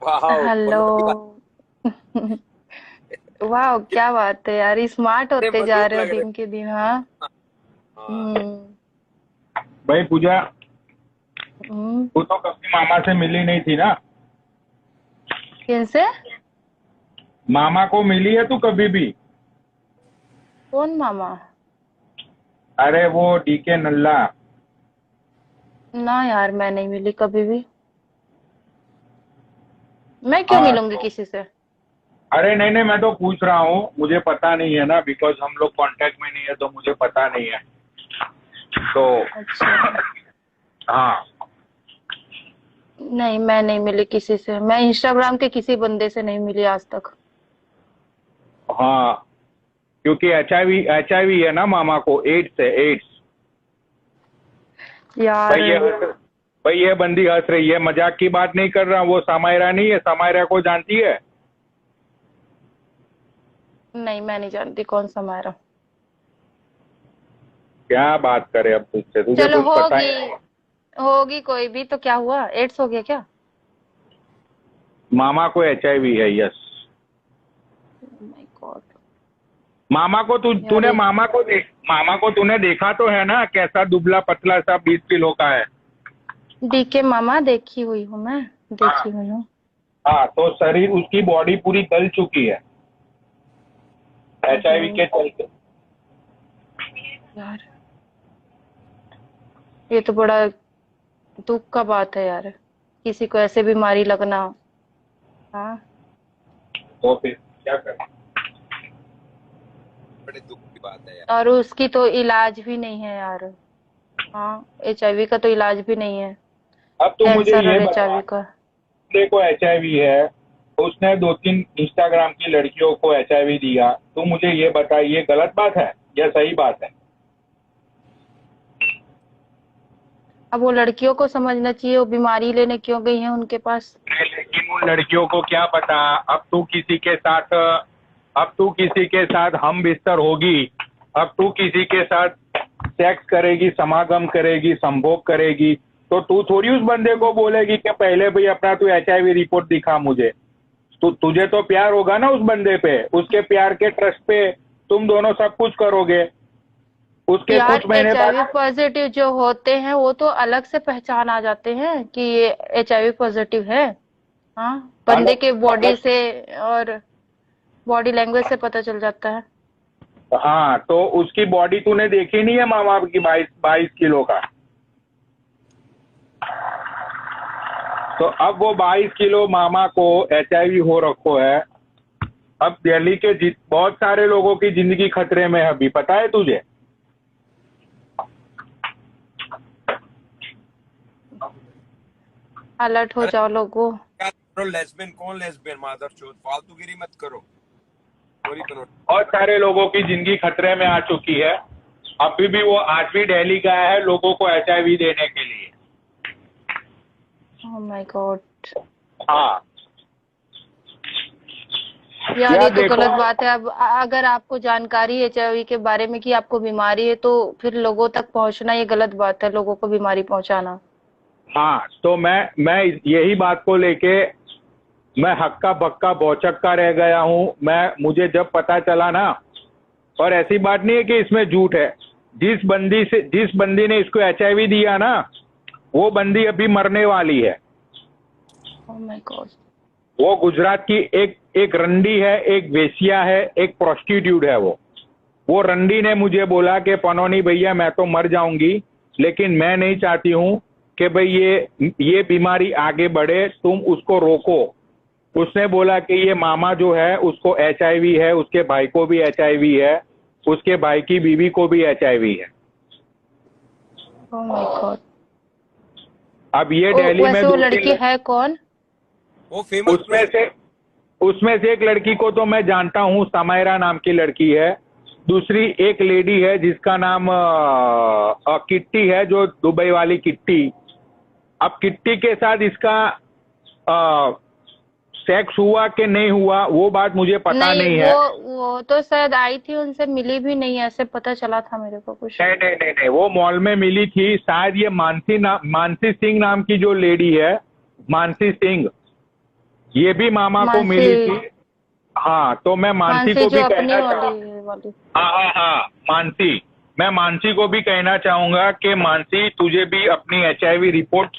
वाह, हेलो। मल्लू की बात। वाह, क्या बात है यार, स्मार्ट कितने होते जा मल्लूक रहे हो लग रहे दिन के दिन। हाँ। हो। हाँ। हम्म। भाई पूजा, हम्म। तू तो कभी मामा से मिली नहीं थी ना? किनसे? मामा को मिली है तू कभी भी? कौन मामा? अरे वो डीके नल्ला। ना यार, मैं नहीं मिली कभी भी। मैं क्यों हाँ मिलूंगी तो, किसी से? अरे नहीं नहीं, मैं तो पूछ रहा हूँ, मुझे पता नहीं है ना, बिकॉज हम लोग कांटेक्ट में नहीं है तो मुझे पता नहीं है तो। अच्छा। हाँ। नहीं, मैं नहीं मिली किसी से। मैं इंस्टाग्राम के किसी बंदे से नहीं मिली आज तक। हाँ, क्योंकि एच आई वी है ना मामा को, एड्स है, एड्स। यार। भाई ये भाई ये बंदी हंस रही है, मजाक की बात नहीं कर रहा हूँ। वो समायरा नहीं है, समायरा को जानती है? नहीं, मैं नहीं जानती कौन सा मायरा। क्या बात करे अब तुझसे, तुझे चलो, कुछ पता ही होगी। नहीं। होगी कोई भी तो क्या हुआ, एड्स हो गया क्या? मामा को एच आई वी है, यस। My god. मामा को यार तूने ये मामा को तूने देखा तो है ना, कैसा दुबला पतला सा 20 किलो का है। डीके मामा देखी हुई हूँ मैं। देखी हाँ। हुई हूँ। हाँ, तो शरीर, उसकी बॉडी पूरी गल चुकी है एच आई वी ओहो। के चलते। यार, ये तो बड़ा दुख का बात है यार। किसी को ऐसे बीमारी लगना। हाँ। तो फिर क्या करें? बड़े दुख की बात है यार। और उसकी तो इलाज भी नहीं है यार। हाँ, एचआईवी का तो इलाज भी नहीं है। अब तू मुझे कैंसर ये और बता, एचआईवी का। देखो एच आई वी है, उसने 2-3 इंस्टाग्राम की लड़कियों को एच आई वी दिया, तू मुझे ये बता, ये गलत बात है या सही बात है? अब वो लड़कियों को समझना चाहिए, वो बीमारी लेने क्यों गई हैं उनके पास। लेकिन उन लड़कियों को क्या पता, अब तू किसी के साथ हम बिस्तर होगी, अब तू किसी के साथ सेक्स करेगी, समागम करेगी, संभोग करेगी, तो तू थोड़ी उस बंदे को बोलेगी कि पहले भाई अपना तू एच आई वी रिपोर्ट दिखा मुझे। तुझे तो प्यार होगा ना उस बंदे पे, उसके प्यार के ट्रस्ट पे तुम दोनों सब कुछ करोगे। उसके यार, कुछ महीने एचआईवी बाद, पॉजिटिव जो होते हैं वो तो अलग से पहचान आ जाते हैं कि ये एचआईवी पॉजिटिव है। हाँ। बंदे अलग के बॉडी अलग। से और बॉडी लैंग्वेज से पता चल जाता है। हाँ, तो उसकी बॉडी तूने देखी नहीं है मामा की, 22 22 किलो का। तो अब वो 22 किलो मामा को एच आई वी हो रखो है। अब दिल्ली के बहुत सारे लोगों की जिंदगी खतरे में है, अभी पता है तुझे? अलर्ट हो अरे जाओ लोगों। क्या करो, लेस्बियन कौन, लेस्बियन मादर चोद, फालतूगिरी मत करो। स्टोरी बनो। बहुत सारे लोगों की जिंदगी खतरे में आ चुकी है। अभी भी वो आज भी दिल्ली गया है लोगों को एच आई वी देने के लिए। Oh my God. हाँ। यार, यार ये तो देखो, गलत बात है। अब अगर आपको जानकारी है एचआईवी के बारे में कि आपको बीमारी है, तो फिर लोगों तक पहुंचना ये गलत बात है, लोगों को बीमारी पहुंचाना। हाँ तो मैं यही बात को लेके मैं हक्का बक्का भौचक्का रह गया हूँ। मुझे जब पता चला ना, और ऐसी बात नहीं है कि इसमें झूठ है, जिस बंदी ने इसको एच आई वी दिया ना, वो बंदी अभी मरने वाली है। Oh my God. वो गुजरात की एक एक रंडी है, एक वेश्या है, एक प्रोस्टिट्यूट है। वो रंडी ने मुझे बोला कि पनोनी भैया मैं तो मर जाऊंगी, लेकिन मैं नहीं चाहती हूँ कि भाई ये बीमारी आगे बढ़े, तुम उसको रोको। उसने बोला कि ये मामा जो है उसको एच आई वी है, उसके भाई को भी एच आई वी है, उसके भाई की बीवी को भी एच आई वी है। Oh my God. अब ये ओ, दिल्ली में वैसे वो दो लड़की तीन, है कौन? वो फेमस उसमें प्रोस्टिट्यूट। से उसमें से एक लड़की को तो मैं जानता हूँ, समायरा नाम की लड़की है। दूसरी एक लेडी है जिसका नाम किट्टी है, जो दुबई वाली किट्टी। अब किट्टी के साथ इसका सेक्स हुआ कि नहीं हुआ वो बात मुझे पता नहीं, नहीं वो है। वो तो शायद आई थी, उनसे मिली भी नहीं, ऐसे पता चला था मेरे को कुछ। नहीं नहीं नहीं नहीं, वो मॉल में मिली थी शायद। ये मानसी सिंह नाम की जो लेडी है, मानसी सिंह, ये भी मामा को मानसी मिली थी। हाँ, तो मैं मानसी मानसी को जो भी अपनी कहना चाहूँ। वाली हाँ हाँ हाँ, मानसी, मैं मानसी को भी कहना चाहूंगा कि मानसी तुझे भी अपनी HIV रिपोर्ट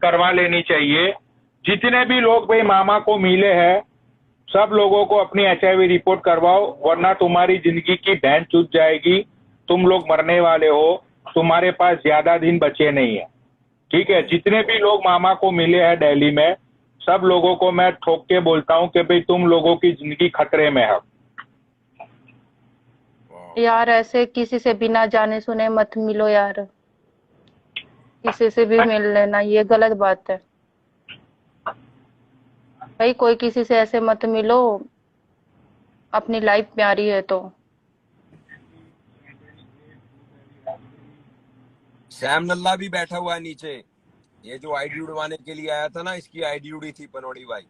करवा लेनी चाहिए। जितने भी लोग भाई मामा को मिले हैं, सब लोगों को अपनी HIV रिपोर्ट करवाओ, वरना तुम्हारी जिंदगी की बहन चूत जाएगी। तुम लोग मरने वाले हो, तुम्हारे पास ज्यादा दिन बचे नहीं है। ठीक है, जितने भी लोग मामा को मिले हैं दिल्ली में, सब लोगों को मैं ठोक के बोलता हूँ कि भाई तुम लोगों की जिंदगी खतरे में है। यार, ऐसे किसी से बिना जाने सुने मत मिलो यार, किसी से भी मिल लेना ये गलत बात है भाई। कोई किसी से ऐसे मत मिलो, अपनी लाइफ प्यारी है तो। सैम नल्ला भी बैठा हुआ है नीचे। ये जो आईडी उड़वाने के लिए आया था ना, इसकी आईडी उड़ी थी पनोड़ी भाई,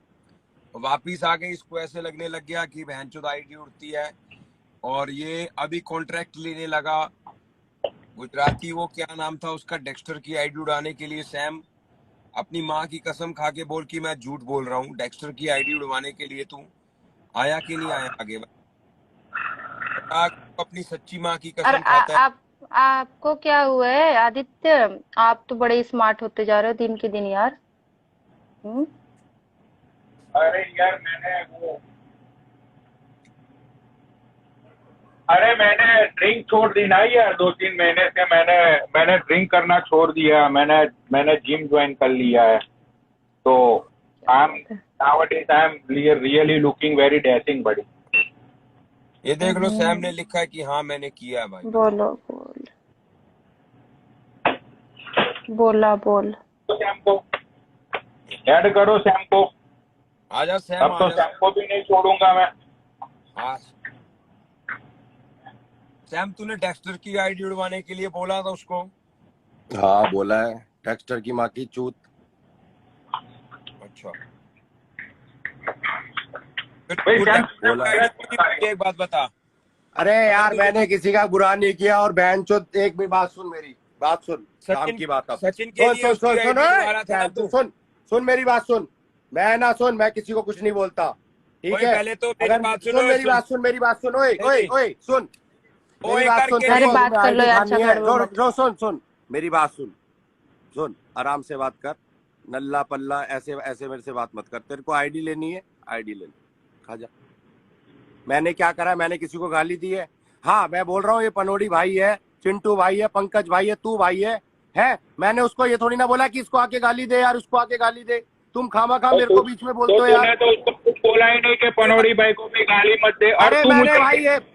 वापिस आ गई। इसको ऐसे लगने लग गया कि बहनचोद आईडी उड़ती है, और ये अभी कॉन्ट्रैक्ट लेने लगा। गुजराती वो क्या नाम था उसका, डेक्स्टर की आईडी उड़ाने के लिए। सैम, अपनी माँ की कसम खा के बोल कि मैं झूठ बोल रहा हूँ, डेक्स्टर की आईडी उड़वाने के लिए तू आया कि नहीं आया आगे? अपनी सच्ची माँ की और कसम खाता है। आपको क्या हुआ है आदित्य? आप तो बड़े स्मार्ट होते जा रहे हो दिन के दिन यार। अरे यार, मैंने ड्रिंक छोड़ दी ना यार। 2-3 महीने से मैंने ड्रिंक करना छोड़ दिया। मैंने जिम ज्वाइन कर लिया है। तो nowadays I am really looking very dashing buddy। ये देख लो, सैम ने लिखा है कि हाँ मैंने किया है भाई। बोलो बोल सैम को ऐड करो, सैम को। आजा सैम, अब तो सैम को भी नहीं छोड़ूंगा मैं। हाँ सैम, तूने डेक्स्टर की आईडी उड़वाने के लिए बोला था उसको? हाँ बोला है, डेक्स्टर की माँ की चूत। अच्छा, बोला है। एक बात बता। अरे यार, मैंने किसी का बुरा नहीं किया। और बहनचोद, एक भी बात सुन, मेरी बात सुन, काम की बात। सचिन के लिए उसकी आईडी उड़वा था तू। सुन मेरी बात सुन। मैं किसी को कुछ नहीं बोलता, ठीक है? पहले तो मेरी बात सुनो। मेरी बात सुन। ओए सुन, मेरी बात सुन। अरे बात कर लो यार, सुन मेरी बात सुन, आराम से बात कर। नल्ला पल्ला ऐसे मेरे से बात मत कर। तेरे को आईडी लेनी है, आईडी ले, खा जा। मैंने क्या करा? मैंने किसी को गाली दी है? हाँ, मैं बोल रहा हूँ ये पनोड़ी भाई है, चिंटू भाई है, पंकज भाई है, तू भाई है? मैंने उसको ये थोड़ी ना बोला कि इसको आके गाली दे यार, उसको आके गाली दे। तुम खामा मेरे को बीच में बोलते हो यार। तो उसको कुछ बोला ही नहीं कि पनोड़ी भाई को भी गाली मत दे। अरे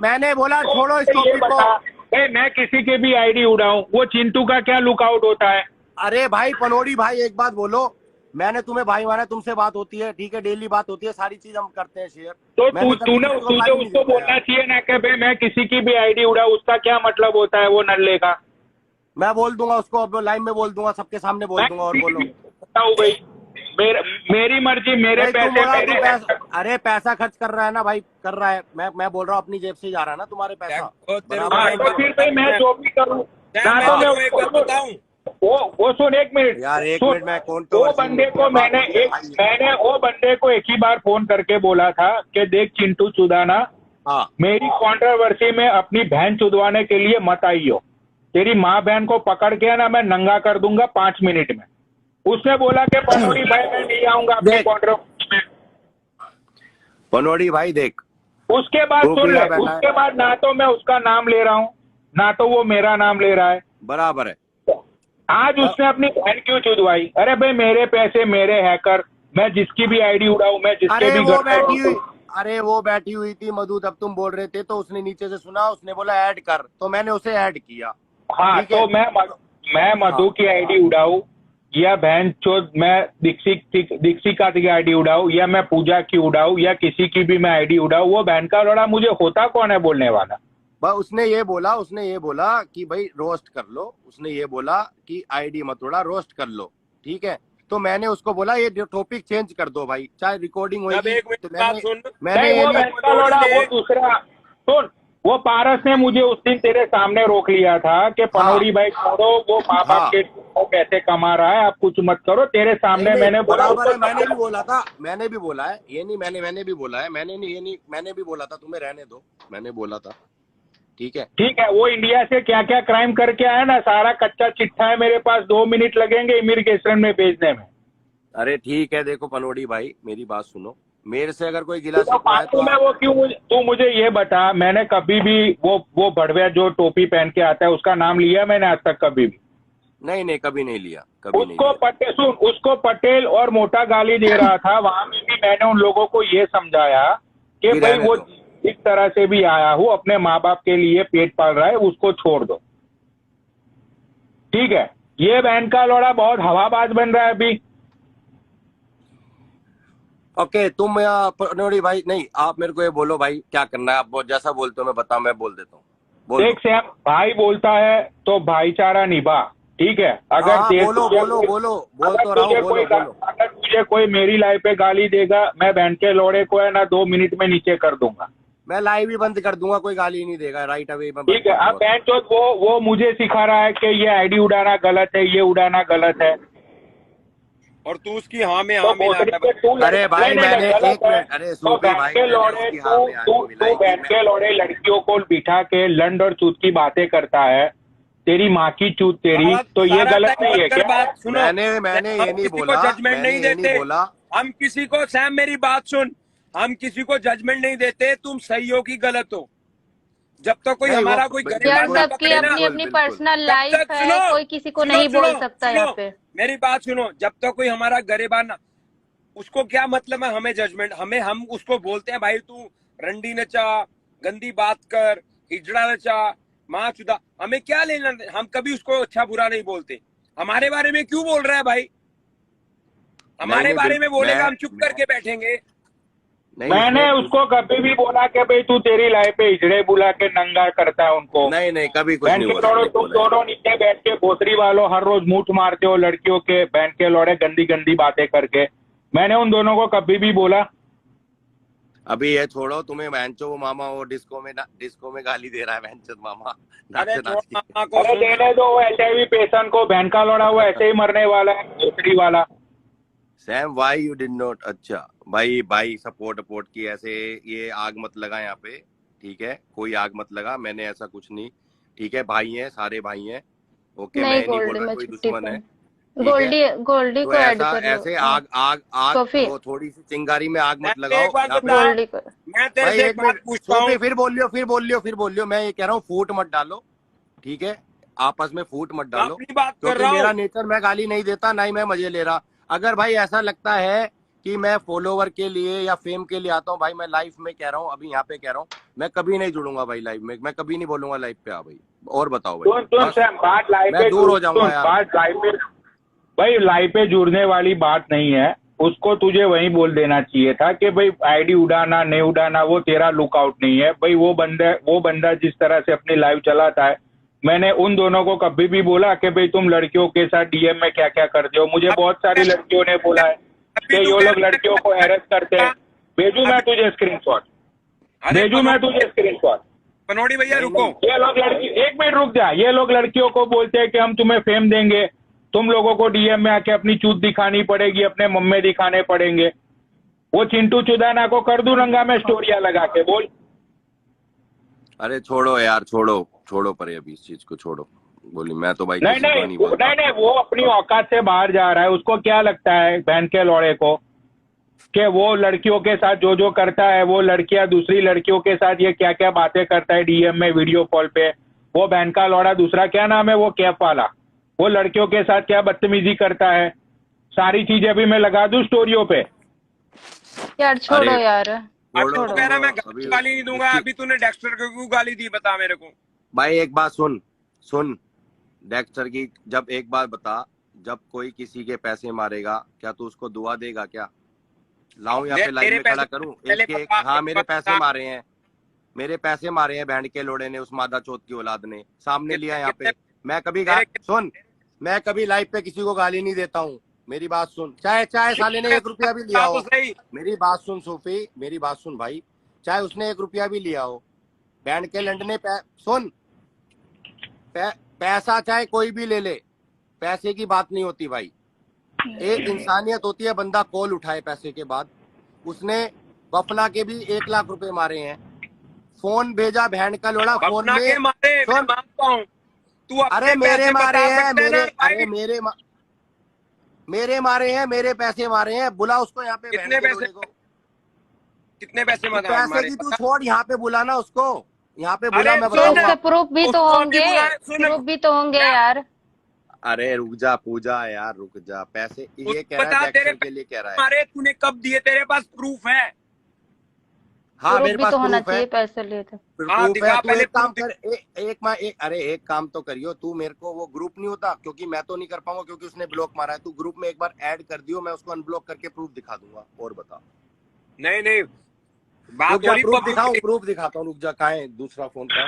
मैंने बोला छोड़ो इस टॉपिक को। भाई मैं किसी के भी आईडी उड़ाऊं, वो चिंटू का क्या लुकआउट होता है? अरे भाई पनोड़ी भाई, एक बात बोलो। मैंने तुम्हें भाई माना, तुमसे बात होती है, ठीक है, डेली बात होती है, सारी चीज हम करते हैं शेयर। तो तुझे उसको बोलना चाहिए ना कि भाई मैं किसी की भी आईडी उड़ाऊं, उसका क्या मतलब होता है वो नल्ले का? मैं बोल दूंगा उसको, अब लाइव में बोल दूंगा, सबके सामने बोल दूंगा। और बोलो भाई, मेरी मर्जी, मेरे पैसे। अरे पैसा खर्च कर रहा है ना भाई, कर रहा है। मैं बोल रहा हूँ अपनी जेब से जा रहा है ना तुम्हारे पैसा। तो फिर भाई मैं जो भी करूँ, वो सुन, 1 मिनट यार, 1 मिनट। मैं कौन वो बंदे को मैंने वो बंदे को एक ही बार फोन करके बोला था कि देख चिंटू चुदाना, हाँ, मेरी कंट्रोवर्सी में अपनी बहन चुदवाने के लिए मत आइयो। तेरी माँ बहन को पकड़ के ना मैं नंगा कर दूंगा 5 मिनट में। उसने बोला कि पनोड़ी भाई मैं नहीं आऊंगा अपनी कंट्रोवर्सी में। पनोड़ी भाई देख, उसके बाद सुन ले, उसके बाद ना तो मैं उसका नाम ले रहा हूँ, ना तो वो मेरा नाम ले रहा है। बराबर है। आज उसने अपनी बहन क्यों चुदवाई? अरे भाई मेरे पैसे मेरे हैकर, मैं जिसकी भी आईडी उड़ाऊं, मैं जिसके भी वो बैठी हुई थी मधु, तब तुम बोल रहे थे तो उसने नीचे से सुना, उसने बोला ऐड कर, तो मैंने उसे ऐड किया। हाँ, तो मैं मधु की आईडी उड़ाऊं, या बहन चोद मैं दीक्षिका की आईडी उड़ाऊं, या मैं पूजा की उड़ाऊं, या किसी की भी मैं आईडी उड़ाऊं, वो बहन का लड़ा मुझे होता कौन है बोलने वाला? उसने ये बोला कि भाई रोस्ट कर लो। उसने ये बोला कि आईडी मत उड़ा, रोस्ट कर लो, ठीक है? तो मैंने उसको बोला ये टॉपिक चेंज कर दो भाई, चाहे रिकॉर्डिंग होगी। एक मिनट बात सुन, मैंने वो दूसरा सुन, वो पारस ने मुझे उस दिन तेरे सामने रोक लिया था कि पनोरी भाई छोड़ो, वो माँ बाप हाँ। के वो पैसे कमा रहा है, आप कुछ मत करो। तेरे सामने नहीं, मैंने बोला, बराबर है, उसको मैंने भी बोला था, मैंने भी बोला है, ये नहीं मैंने भी बोला है, मैंने नहीं, ये नहीं, मैंने भी बोला था तुम्हें रहने दो, मैंने बोला था। ठीक है, ठीक है। वो इंडिया से क्या क्या क्राइम करके आया ना, सारा कच्चा चिट्ठा है मेरे पास, 2 मिनट लगेंगे इमिग्रेशन में भेजने में। अरे ठीक है, देखो पनोड़ी भाई मेरी बात सुनो, मेरे से अगर कोई गिला तो शिकवा है तो फालतू में वो क्यों तू मुझे ये बता, मैंने कभी भी वो भड़वे जो टोपी पहन के आता है उसका नाम लिया मैंने आज तक कभी भी? नहीं कभी नहीं लिया, कभी नहीं उसको लिया। सुन, उसको पटेल और मोटा गाली दे रहा था, वहां में भी मैंने उन लोगों को ये समझाया कि कि भाई रहने वो दो। इस तरह से भी आया हूँ, अपने माँ बाप के लिए पेट पाल रहा है, उसको छोड़ दो। ठीक है, ये बहन का लौड़ा बहुत हवाबाज बन रहा है अभी। ओके, तुम पनोड़ी भाई, नहीं आप मेरे को ये बोलो भाई क्या करना है, आप जैसा बोलते हो मैं बता, मैं बोल देता हूँ, बोल देख दो। सैम, भाई बोलता है तो भाईचारा निभा, ठीक है। अगर हाँ, तेरे बोलो तुझे बोलो कोई- बोलो, बोल अगर तो रहा हूँ, तुझे बोलो कोई बोलो। अगर तुझे कोई मेरी लाइफ पे गाली देगा, मैं बहन के लौड़े को है ना 2 मिनट में नीचे कर दूंगा। मैं लाइव ही बंद कर दूंगा, कोई गाली नहीं देगा, राइट अवे मैं बंद ठीक है। कर अब दूंगा। बहन चोद वो मुझे सिखा रहा है कि ये आईडी उड़ाना गलत है, ये उड़ाना गलत है। और तू उसकी हाँ में तो हाँ मिला भोसड़ी है पे भाई। तू अरे भाई नहीं, नहीं, मैंने गलत एक है। मिनट, अरे तो सूफी बहन भाई के मैंने लौड़े उसकी हाँ में तू आगे मिलाई थी बहन के लौड़े लड़कियों को बिठा के लंड और चूत की बातें करता है, तेरी माँ की चूत तेरी, तो ये सारा गलत टाइम नहीं है बंद कर, क्या? बात सुनो। मैंने हम ये नहीं किसी को बोला, जजमेंट मैंने नहीं ये नहीं देते, बोला। हम किसी को, सैम मेरी बात सुन, हम किसी को जजमेंट नहीं देते, तुम सही हो कि गलत हो। जब तक कोई नहीं वो हमारा कोई यार गरेबान ना सबकी पकड़े ना, अपनी बिल्कुल अपनी बिल्कुल। पर्सनल तब लाइफ तक है, सुनो, कोई किसी को सुनो नहीं सुनो बोल सकता सुनो, यहाँ पे। मेरी बात सुनो। जब तक कोई हमारा गरेबान ना, उसको क्या मतलब है हमें जजमेंट, हम उसको बोलते हैं भाई तू रंडी नचा, गंदी बात कर, हिजड़ा नचा, माँ चुदा, हमें क्या लेना। हम कभी उसको अच्छा बुरा नहीं बोलते। हमारे बारे में क्यों बोल रहा है भाई? हमारे नहीं बारे में बोलेगा, हम चुप मैं करके बैठेंगे। नहीं मैंने उसको कभी भी बोला कि भाई तू तेरी लाइफ पे हिजड़े बुला के नंगा करता है उनको? नहीं कभी कुछ बहन नहीं के बोला, लौड़े नहीं तुम बोला यार। दोनों नीचे बैठ के भोसरी वालों हर रोज मूठ मारते हो लड़कियों के, बहन के लौड़े गंदी गंदी बातें करके। मैंने उन दोनों को कभी भी बोला? अभी ये छोड़ो, तुम्हें बहनचो वो मामा वो डिस्को में गाली दे रहा है बहनचोद मामा, अरे नाच नाच के। मामा को अरे सुन, देने दो वो HIV पेशेंट को, बहन का लौड़ा हुआ ऐसे ही मरने वाला है, भोसड़ी वाला। Sam why you did not, अच्छा भाई सपोर्ट की ऐसे ये आग मत लगा यहाँ पे, ठीक है, कोई आग मत लगा, मैंने ऐसा कुछ नहीं, ठीक है, भाई हैं, सारे भाई हैं, ओके, मैं नहीं नहीं बोल गोल्डी, रहा मैं कोई छुट्टी दुश्मन है, पे। ठीक है। गोल्डी तो को ऐड ऐसा कर लो। ऐसे आग कॉफी वो थोड़ी सी चिंगारी में आग मैं मत तेरे लगाओ एक बात यहाँ पे। बता, गोल्डी को। मैं तेरे भाई से एक एक बात मिनट, पूछता हूँ। फिर बोलियो, मैं ये कह रहा हूँ फूट मत डालो, ठीक है, आपस में फूट मत मैं डालो, अपनी बात कर क्योंकि रहा मेरा हूँ। नेचर, मैं गाली नहीं देता, ना ही मैं मजे ले रहा। अगर भाई ऐसा लगता है कि मैं फॉलोवर के लिए या फेम के लिए आता हूँ, भाई मैं लाइफ में कह रहा हूँ, अभी यहाँ पे कह रहा हूँ, मैं कभी नहीं जुड़ूंगा भाई लाइफ में, मैं कभी नहीं बोलूंगा लाइफ पे आ भाई, और बताओ भाई, तुम बस सैम, बात लाइफ मैं पे दूर हो जाऊंगा यार। बात लाइफ पे भाई, लाइफ पे जुड़ने वाली बात नहीं है। उसको तुझे वहीं बोल देना चाहिए था कि भाई आईडी उड़ाना नहीं उड़ाना वो तेरा लुकआउट नहीं है भाई। वो बंदा जिस तरह से अपनी लाइफ चलाता है, मैंने उन दोनों को कभी भी बोला कि भाई तुम लड़कियों के साथ DM में क्या क्या करते हो? मुझे बहुत सारी लड़कियों ने बोला है कि ये लोग लड़कियों को हैरेस करते हैं। भेजू मैं तुझे स्क्रीनशॉट, भेजू मैं तुझे स्क्रीनशॉट। पनोड़ी भैया रुको, ये लोग लड़की, एक मिनट रुक जा, ये लोग लड़कियों को बोलते हैं कि हम तुम्हें फेम देंगे, तुम लोगों को DM में आके अपनी चूत दिखानी पड़ेगी, अपने मम्मे दिखाने पड़ेंगे। वो चिंटू चुदाना को कर दूं रंगा में स्टोरिया लगा के, बोल। अरे छोड़ो यार, छोड़ो परे, अभी इस चीज को छोड़ो, बोली मैं तो भाई नहीं किसी को नहीं नहीं बोलता। नहीं नहीं, वो अपनी औकात से बाहर जा रहा है। उसको क्या लगता है बहन के लौड़े को कि वो लड़कियों के साथ जो करता है, वो लड़कियां दूसरी लड़कियों के साथ ये क्या क्या बातें करता है DM में, वीडियो कॉल पे। वो बहन का लौड़ा, दूसरा क्या नाम है वो, कैफ वाला, वो लड़कियों के साथ क्या बदतमीजी करता है, सारी चीजें अभी मैं लगा दूं स्टोरियों पे। यार छोड़ो अरे, यार, अब छोड़ो, तू कह रहा मैं अभी गाली नहीं दूंगा। उसकी- अभी तूने डेक्स्टर को क्यों गाली दी, बता मेरे को। भाई एक बात सुन डेक्स्टर की, जब एक बात बता, जब कोई किसी के पैसे मारेगा क्या तू उसको दुआ देगा क्या? लाऊं यहाँ पे लाइव में खड़ा करूं एक के एक? हाँ, मेरे पैसे मारे हैं, बैंड के लोड़े ने, उस मादा चौथ की औलाद ने, सामने लिया यहाँ पे। मैं कभी लाइव पे किसी को गाली नहीं देता हूँ, मेरी बात सुन, चाहे साले ने 1 रुपया भी लिया हो, सही, मेरी बात सुन सूफी, मेरी बात सुन भाई, चाहे उसने 1 रुपया भी लिया हो, बैंड के लंडने सुन, पैसा चाहे कोई भी ले ले, पैसे की बात नहीं होती भाई। एक इंसानियत होती है, बंदा कॉल उठाए पैसे के बाद। उसने वफना के भी 1 लाख रुपए मारे हैं, फोन भेजा बहन का लोड़ा, फोन अपना के में मारे मैं सुन, मानता हूँ, तू अपने अरे मेरे पैसे मारे बता हैं, सकते है मेरे ना भाई। अरे मेरे मारे हैं, मेरे पैसे मारे हैं। बुला उसको यहाँ पे, बहन कितने के पैसे, लोड़े को। कितने पैसे तू मारे पैसे की तू छोड़, यहाँ पे बुलाना उसको, यहाँ पे बुला, अरे मैं सुन, तो बताऊंगा। उसके प्रूफ भी तो उसको अभी होंगे, बुलाए, सुन प्रूफ भी तो होंगे क्या? यार। अरे रुक जा पूजा यार, रुक जा। पैसे ये कह रहा बता है, तेरे डेक्स्टर के लिए कह रहा है। मारे तूने कब दिए, तेरे पास प्रूफ है? हाँ प्रूफ मेरे भी पास तो होना प्रूफ है, चाहिए, पैसे लिए थे। हाँ प्रूफ दिखा है। तू पहले एक काम प्रूफ कर, अरे एक काम तो करियो तू, मेरे को वो ग्रुप नहीं होता, क्योंकि मैं तो नहीं कर पाऊंगा क्योंकि उसने ब्लॉक मारा है। तू ग्रुप में एक बार ऐड कर दियो, मैं उसको अनब्लॉक करके प्रूफ दिखा दूंगा। और बता। नहीं बात रुक हो जा, रही प्रूफ पब्लिक दिखाऊं, की। प्रूफ दिखाता हूँ, रुक जा। कहाँ है दूसरा फोन का?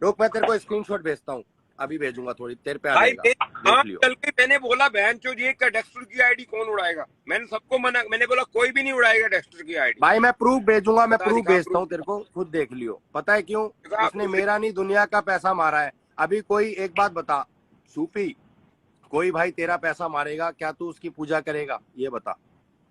रुक, मैं तेरे को स्क्रीनशॉट भेजता हूँ, अभी भेजूंगा, थोड़ी देर पे आ भाई जाएगा, हाँ देख लियो। चल के मैंने बोला बहन चो ये का डेक्स्टर की आईडी कौन उड़ाएगा, मैंने सबको मना, मैंने बोला कोई भी नहीं उड़ाएगा डेक्स्टर की आईडी। भाई मैं प्रूफ भेजूंगा, मैं बता, प्रूफ दिखा भेजता हूँ proof। तेरे को, खुद देख लियो। पता है क्यों? दिखा उसने proof। मेरा नहीं, दुनिया का पैसा मारा है। अभी कोई एक बात बता सूफी, कोई भाई तेरा पैसा मारेगा, क्या तू उसकी पूजा करेगा? ये बता।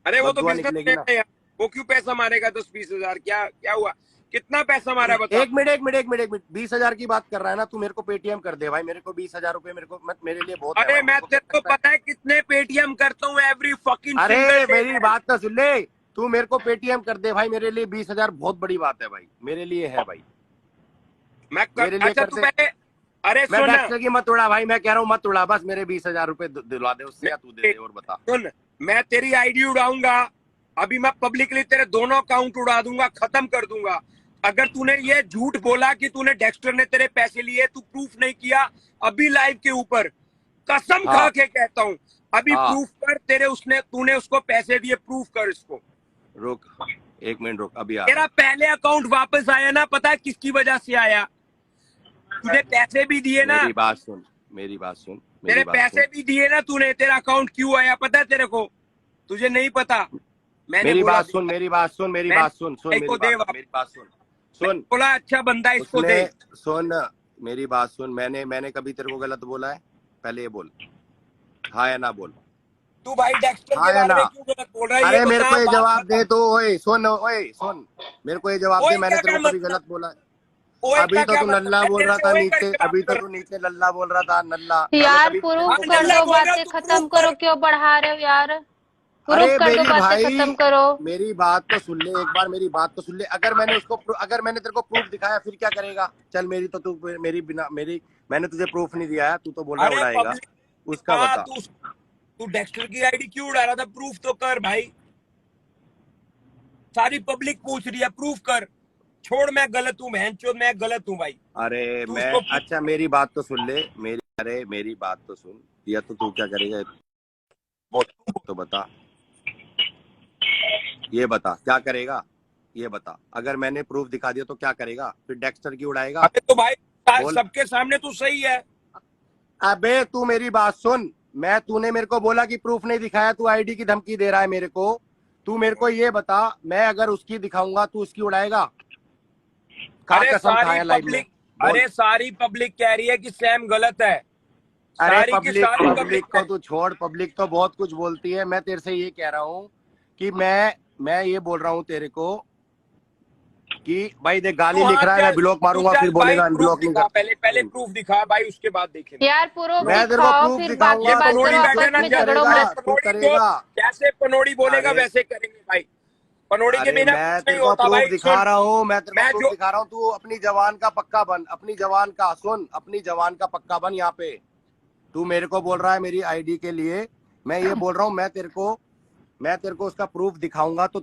अरे वो तो बददुआ बिजनेस निकलेगी ना। है यार, वो क्यों पैसा मारेगा 10-20 हजार? क्या क्या हुआ, कितना पैसा मारा है बता। एक मिनट 20,000 की बात कर रहा है ना तू? मेरे को पेटीएम कर दे भाई, मेरे को 20,000 रुपए मेरे लिए बहुत है अरे भाई, मैं मेरे को तेरे को क्या पता है कितने पेटीएम करता हूँ एवरी फकिंग अरे सिंगल डे। मेरी बात तो सुन ले, तू मेरे को पेटीएम कर दे भाई, मेरे लिए 20,000 बहुत बड़ी बात है भाई, मेरे लिए है भाई, मेरे लिए अच्छा तू करते। पहले, अरे मैं सुन डॉक्टर की मत उड़ा भाई, मैं कह रहा हूँ मत उड़ा, बस मेरे 20,000 रुपए दिलवा दे उससे, या तू दे दे। और बता। सुन, मैं तेरी आईडी उड़ाऊंगा, अभी मैं पब्लिकली तेरे दोनों अकाउंट उड़ा दूंगा, खत्म कर दूंगा। अगर तूने ये झूठ बोला कि तूने डेक्स्टर ने तेरे पैसे लिए, तू प्रूफ नहीं किया अभी लाइव के ऊपर, कसम हाँ। खा के कहता हूँ, अभी हाँ। प्रूफ कर, तूने उसको पैसे दिए, प्रूफ कर इसको। रुक 1 मिनट, रुक, अभी आ तेरा पहले अकाउंट वापस आया ना, पता है किसकी वजह से आया? तूने पैसे भी दिए ना, मेरी बात सुन, मेरी बात सुन, तेरे मेरी बात पैसे सुन। भी दिए ना तूने, तेरा अकाउंट क्यों आया पता है तेरे को? तुझे नहीं पता? मैंने मेरी बोला बात सुन, मेरी बात सुन, मेरी बात सुन, सुन मेरी को दे बात, मेरी बात सुन, सुन। बोला अच्छा बंदा इसको उसने दे। सुन, मेरी बात सुन, मैंने कभी तेरे को गलत बोला है? पहले ये बोल, हाँ या ना बोल। तू भाई डेक्स्टर हाँ के या बारे में ना? क्यों गलत बोल रहा है? अरे मेरे बता, को ये बात जवाब बता। दे तो। ओए सुन, मेरे को ये जवाब दे, ओए मैंने क्या तेरे को क्या कभी मतलब? गलत बोला है? ओए अभी क्या तो क्या तू मतलब? नल्ला मैं बोल तेरे रहा से था ओए नीचे, करके बात अभी तो कर तू नीचे नल्ला बोल रहा था, नल्ला। यार कभी प्रूफ हाँ, कर नल्ला दो, बोल रहा बातें तू, खत्म प्रूफ करो, कर। क्यों बढ़ा रहे हो यार? अरे प्रूफ कर दो, मेरी बातें भाई, खत्म करो। मेरी बात तो सुन ले, एक बार मेरी बात तो सुन ले। अगर मैंने तेरे को प्रूफ दिखाया फिर क्या करेगा? चल मेरी तो तू मैंने तुझे प्रूफ नहीं दिया है, तू तो बोल रहा है अरे उड़ाएगा, पब्लिक, उसका हाँ बता। तू डेक्स्टर की आईडी क्यों उड़ा रहा था? प्रूफ तो कर भाई, सारी पब्लिक पूछ रही है, प्रूफ कर। छोड़ मैं गलत हूँ, बहनचोद मैं गलत हूँ भाई। अरे तू मैं, उसको- अच्छा मेरी बात तो सुन ले, मेरी बात तो सुन, या तो तू क्या करेगा तो बता, ये बता क्या करेगा, ये बता। अगर मैंने प्रूफ दिखा दिया तो क्या करेगा? फिर डेक्स्टर की उड़ाएगा? अबे तो भाई बोल। सबके सामने तू सही है। अबे तू मेरी बात सुन, तूने मेरे को बोला कि प्रूफ नहीं दिखाया, तू आईडी की धमकी दे रहा है मेरे को। तू मेरे को ये बता, मैं अगर उसकी दिखाऊंगा तू उसकी उड़ाएगा? अरे कसम सारी खाया लाइव में। पब्लिक, बोल। अरे सारी पब्लिक कह रही है कि सैम गलत है। अरे सारी की सारी पब्लिक को तू छोड़, पब्लिक तो बहुत कुछ बोलती है। मैं तेरे से ये कह रहा हूँ कि मैं ये बोल रहा हूँ तेरे को कि भाई देख, गाली लिख रहा है, मैं ब्लॉक मारूंगा, फिर बोलेगा अनब्लॉक नहीं कर। पहले प्रूफ दिखा भाई, उसके बाद देखेंगे। यार प्रूफ मैं तेरे को दिखाओ, प्रूफ फिर बाद दिखाऊंगा, में बात पनोड़ी करो, बैठे आपस ना, में जब झगड़ो करेगा, मत। तू पनोड़ी करेगा। कैसे पनोड़ी बोलेगा अरे, वैसे करेंगे भाई। पनोड़ी के अरे बिना मैं कुछ तेरे नहीं को होता प्रूफ भाई। दिखा रहा हूँ, मैं तेरे को मैं प्रूफ जो दिखा रहा हूँ, तू अपनी जवान का पक्का बन, अपनी जवान का सुन, अपनी जवान का पक्का बन। यहाँ पे तू मेरे को बोल रहा है मेरी आईडी के लिए, मैं ये बोल रहा हूँ मैं तेरे को उसका प्रूफ दिखाऊंगा तो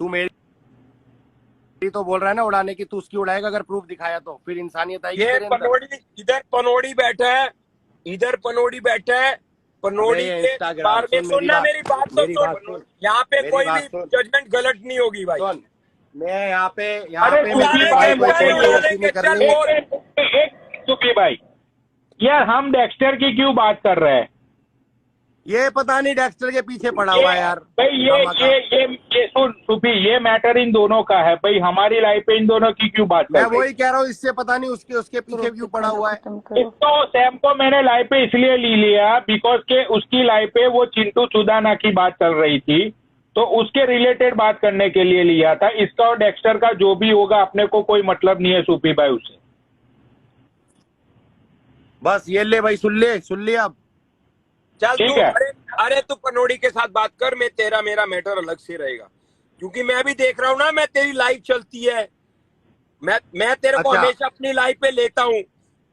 तू मेरी तो बोल रहा है ना उड़ाने की, तू उसकी उड़ाएगा अगर प्रूफ दिखाया तो? फिर इंसानियत आएगी ये तेरे अंदर। पनोड़ी, इधर पनोड़ी बैठा है, इधर पनोड़ी बैठा है, पनोड़ी अबे के इंस्टाग्राम, बार में सुन सुनना मेरी बात तो सुन। यहाँ पे मेरी कोई बात भी सुन। जजमेंट गलत नहीं होगी भाई। सुन, मैं यहाँ पे अरे मेरी उड़ाने भाई के कोई भाई, कंट्रोवर्सी उड़ाने नहीं के, करनी। चल बोल। सुखी भाई, यार हम डेक्स्टर की क्यों बात कर रहे हैं? ये पता नहीं डेक्स्टर के पीछे पड़ा हुआ है यार। भाई ये सुन सुपी, ये मैटर इन दोनों का है भाई, हमारी लाइफ पे इन दोनों की क्यों बात मैं कर रही? वही कह रहा हूँ, इससे पता नहीं उसके पीछे क्यों पड़ा हुआ है। खत्म करो। इसको सैम को मैंने लाइफ पे इसलिए ले लिया बिकॉज के उसकी लाइफ पे वो चिंटू सुदाना की बात चल रही थी, तो उसके रिलेटेड बात करने के लिए लिया था। इसका और डेक्स्टर का जो भी होगा अपने को कोई मतलब नहीं है सूपी भाई उससे। बस ये ले भाई, सुन ले अब। चल ठीक तू, है। अरे तू पनोड़ी के साथ बात कर, मैं तेरा मेरा मैटर अलग से रहेगा, क्योंकि मैं भी देख रहा हूँ ना, मैं तेरी लाइफ चलती है, मैं तेरे को अच्छा। हमेशा अपनी लाइफ पे लेता हूँ,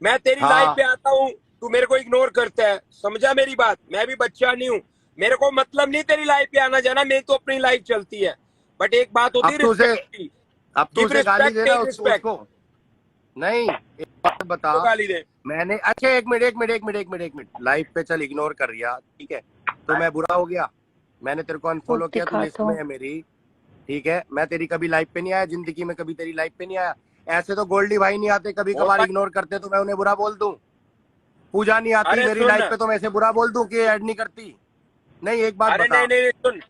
मैं तेरी हाँ। लाइफ पे आता हूँ, तू मेरे को इग्नोर करता है, समझा मेरी बात? मैं भी बच्चा नहीं हूँ, मेरे को मतलब नहीं तेरी लाइफ पे आना जाना, मेरी तो अपनी लाइफ चलती है। बट एक बात होती है रिस्पेक्ट की, अब तू उसे गाली दे ना रिस्पेक्ट उसको। नहीं, एक बात बता, तो गाली दे। मैंने अच्छा एक मिनट लाइफ पे चल इग्नोर कर रिया, ठीक है, तो मैं बुरा हो गया? मैंने तेरे को अनफॉलो किया, तू लिस्ट में है मेरी, ठीक है, मैं तेरी कभी लाइफ पे नहीं आया, जिंदगी में कभी तेरी लाइफ पे नहीं आया। ऐसे तो गोल्डी भाई नहीं आते, कभी कभार इग्नोर करते तो मैं उन्हें बुरा बोल दूं। पूजा नहीं आती मेरी लाइफ पे तो मैं ऐसे बुरा बोल दूं कि ऐड नहीं करती? नहीं, एक बात बता। अरे नहीं सुन,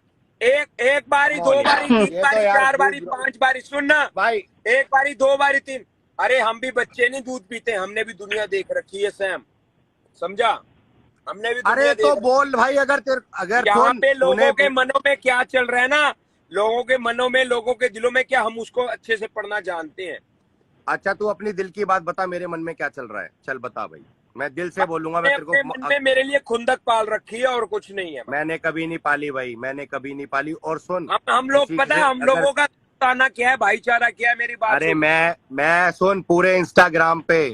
एक बारी, दो बारी, तीन बारी, चार बारी, 5 बारी, सुन ना भाई, एक बारी, 2 बारी, 3, अरे हम भी बच्चे नहीं दूध पीते, हमने भी दुनिया देख रखी है सैम, समझा? हमने भी अरे तो बोल भाई, अगर यहाँ पे लोगों के मनों में क्या चल रहा है ना, लोगों के मनों में, लोगों के दिलों में क्या, हम उसको अच्छे से पढ़ना जानते हैं। अच्छा तू अपनी दिल की बात बता, मेरे मन में क्या चल रहा है, चल बता भाई, मैं दिल से बोलूंगा। मैं तेरे को मन में मेरे लिए खुंदक पाल रखी है और कुछ नहीं है। मैंने कभी नहीं पाली भाई, मैंने कभी नहीं पाली। और सुन, हम लोग पता है हम लोगों का ताना क्या है, भाईचारा क्या है, मेरी बात अरे मैं सुन, पूरे इंस्टाग्राम पे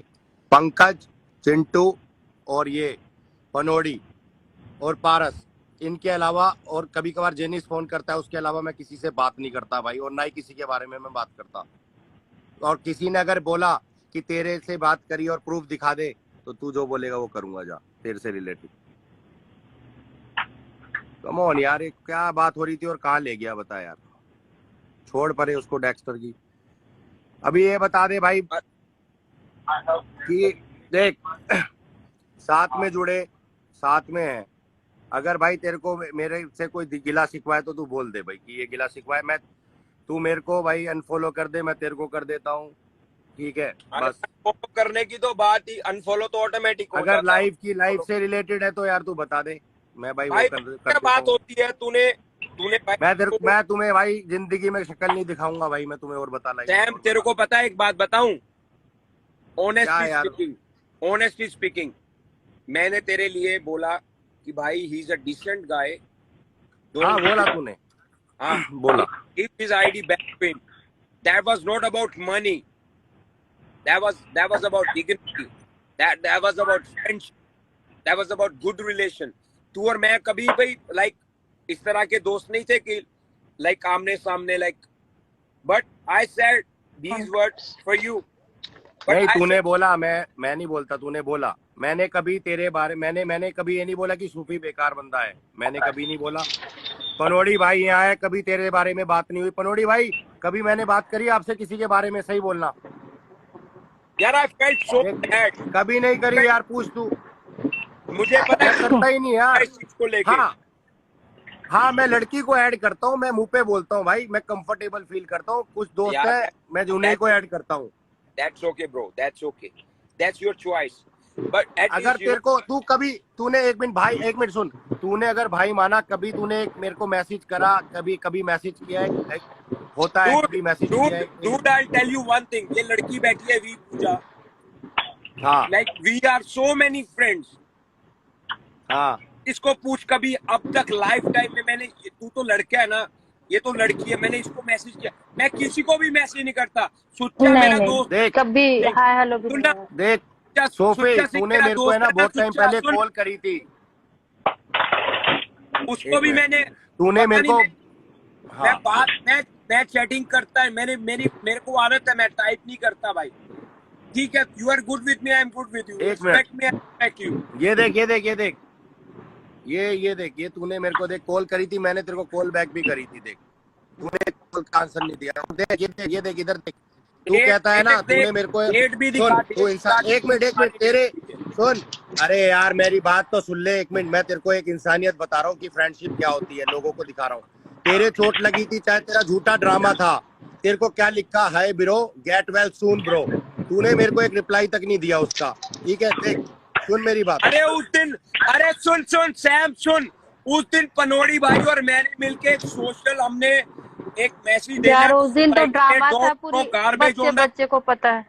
पंकज, चिंटू और ये पनोड़ी और पारस, इनके अलावा, और कभी कभार जेनिस फोन करता है, उसके अलावा मैं किसी से बात नहीं करता भाई, और ना ही किसी के बारे में मैं बात करता। और किसी ने अगर बोला कि तेरे से बात करी और प्रूफ दिखा दे, तो तू जो बोलेगा वो करूंगा, जा तेरे से रिलेटेड। कम ऑन यार, क्या बात हो रही थी और कहाँ ले गया बता यार, छोड़ परे उसको डेक्स्टर की। अभी ये बता दे भाई कि देख, साथ में जुड़े, साथ में है, अगर भाई तेरे को मेरे से कोई गिला शिकवा है तो तू बोल दे भाई कि ये गिला शिकवा है, तू मेरे को भाई अनफॉलो कर दे, मैं तेरे को कर देता हूँ, ठीक है? बस फॉलो करने की तो बात ही, अनफॉलो तो ऑटोमेटिक हो अगर जाता है। लाइफ से रिलेटेड है तो यार तू बता दे, मैं भाई वो कर क्या बात होती है, तूने मैं तुम्हें भाई जिंदगी में शक्ल नहीं दिखाऊंगा भाई, मैं तुम्हें और बता सैम, तेरे को पता है एक बात बताऊं, ऑनेस्टली स्पीकिंग, मैंने तेरे लिए बोला कि भाई he is a decent guy. हाँ बोला तूने, हाँ बोला। Give his ID back to him. That was not about money. That was about dignity. That was about friendship. That was about good relation. तू और मैं कभी भाई like इस तरह के दोस्त नहीं थे कि like आमने सामने like. But I said these words for you. नहीं, तूने बोला, मैं नहीं बोलता, तूने बोला। मैंने कभी तेरे बारे मैंने कभी ये नहीं बोला कि सूफी बेकार बंदा है, मैंने कभी नहीं बोला। पनोड़ी भाई यहाँ है, कभी तेरे बारे में बात नहीं हुई। पनोड़ी भाई, कभी मैंने बात करी आपसे किसी के बारे में? सही बोलना यार, I felt so bad. कभी नहीं करी यार, पूछ तू, मुझे पता है करता ही नहीं यार इस चीज को लेके। हाँ, मैं लड़की को ऐड करता हूँ, मैं मुंह पे बोलता हूँ भाई, मैं कंफर्टेबल फील करता हूँ। कुछ दोस्त है, मैं उन्हीं को ऐड करता हूँ। That's okay, bro. That's okay. That's your choice. But अगर तेरे को तूने एक मिनट सुन, तूने अगर भाई माना, कभी तूने मेरे को मैसेज करा, कभी मैसेज किया है, होता है कभी मैसेज किया है? Dude, I'll tell you one thing. ये लड़की बैठी है वी पूजा, हाँ, like we are so many friends. हाँ, इसको पूछ कभी अब तक लाइफ टाइम में मैंने, तू तो लड़का है ना, ये तो लड़की है, मैंने इसको मैसेज किया? मैं किसी को भी मैसेज नहीं करता। सुच्चा मेरा दोस्त, देख कभी हाय हेलो भी सुनना, नहीं। देख सोफे, तूने मेरे को है ना बहुत टाइम पहले कॉल करी थी, उसको भी मैंने, तूने मेरे को, मैं चैटिंग करता है, मेरे को आदत है, मैं टाइप नहीं करता भाई, ठीक है? You are good with me, I am good with you, respect me, I respect you. ये देख, ये तूने मेरे को देख कॉल करी थी, मैंने तेरे को कॉल बैक भी करी थी, देख तूने कॉल का आंसर नहीं दिया। देख ये देख इधर देख, तू कहता है ना, तूने मेरे को डेट भी दिखा सुन, तू इंसान, एक मिनट तेरे सुन, अरे यार मेरी बात तो सुन ले एक मिनट, मैं तेरे को एक इंसानियत बता रहा हूँ कि फ्रेंडशिप क्या होती है, लोगों को दिखा रहा हूँ। तेरे चोट लगी थी, चाहे तेरा झूठा ड्रामा था, तेरे को क्या लिखा है bro, get well soon bro, तूने मेरे को एक रिप्लाई तक नहीं दिया उसका, ठीक है। देख सुन मेरी बात। अरे उस दिन, अरे सुन सुन सैम सुन, उस दिन पनोड़ी भाई और मैंने मिलके एक सोशल, हमने एक मैसेज यार उस दिन तो ड्रामा था, पूरी बच्चे बच्चे को पता है।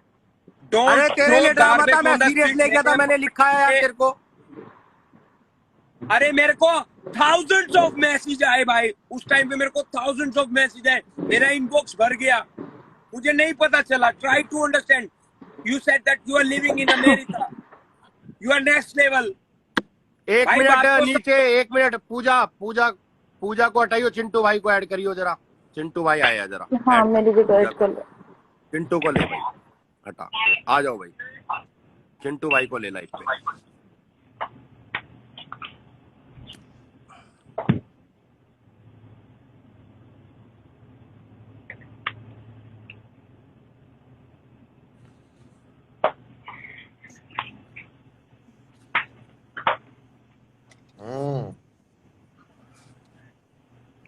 अरे तेरे लिए ड्रामा था, मैं सीरियस ले गया था, मैंने लिखा है यार तेरे को। अरे मेरे को थाउजेंड्स ऑफ मैसेज आए भाई, उस टाइम पे मेरे को थाउजेंड्स ऑफ मैसेज आए, मेरा इनबॉक्स भर गया, मुझे नहीं पता चला। Try to understand, you said that you are living in America, you are next level. एक मिनट नीचे, एक मिनट, पूजा को हटाइयो, चिंटू भाई को ऐड करियो जरा, चिंटू भाई आया जरा। हाँ मेरी भी ऐड कर लो। चिंटू को ले भाई, हटा, आ जाओ भाई, चिंटू भाई को ले लाइव पे।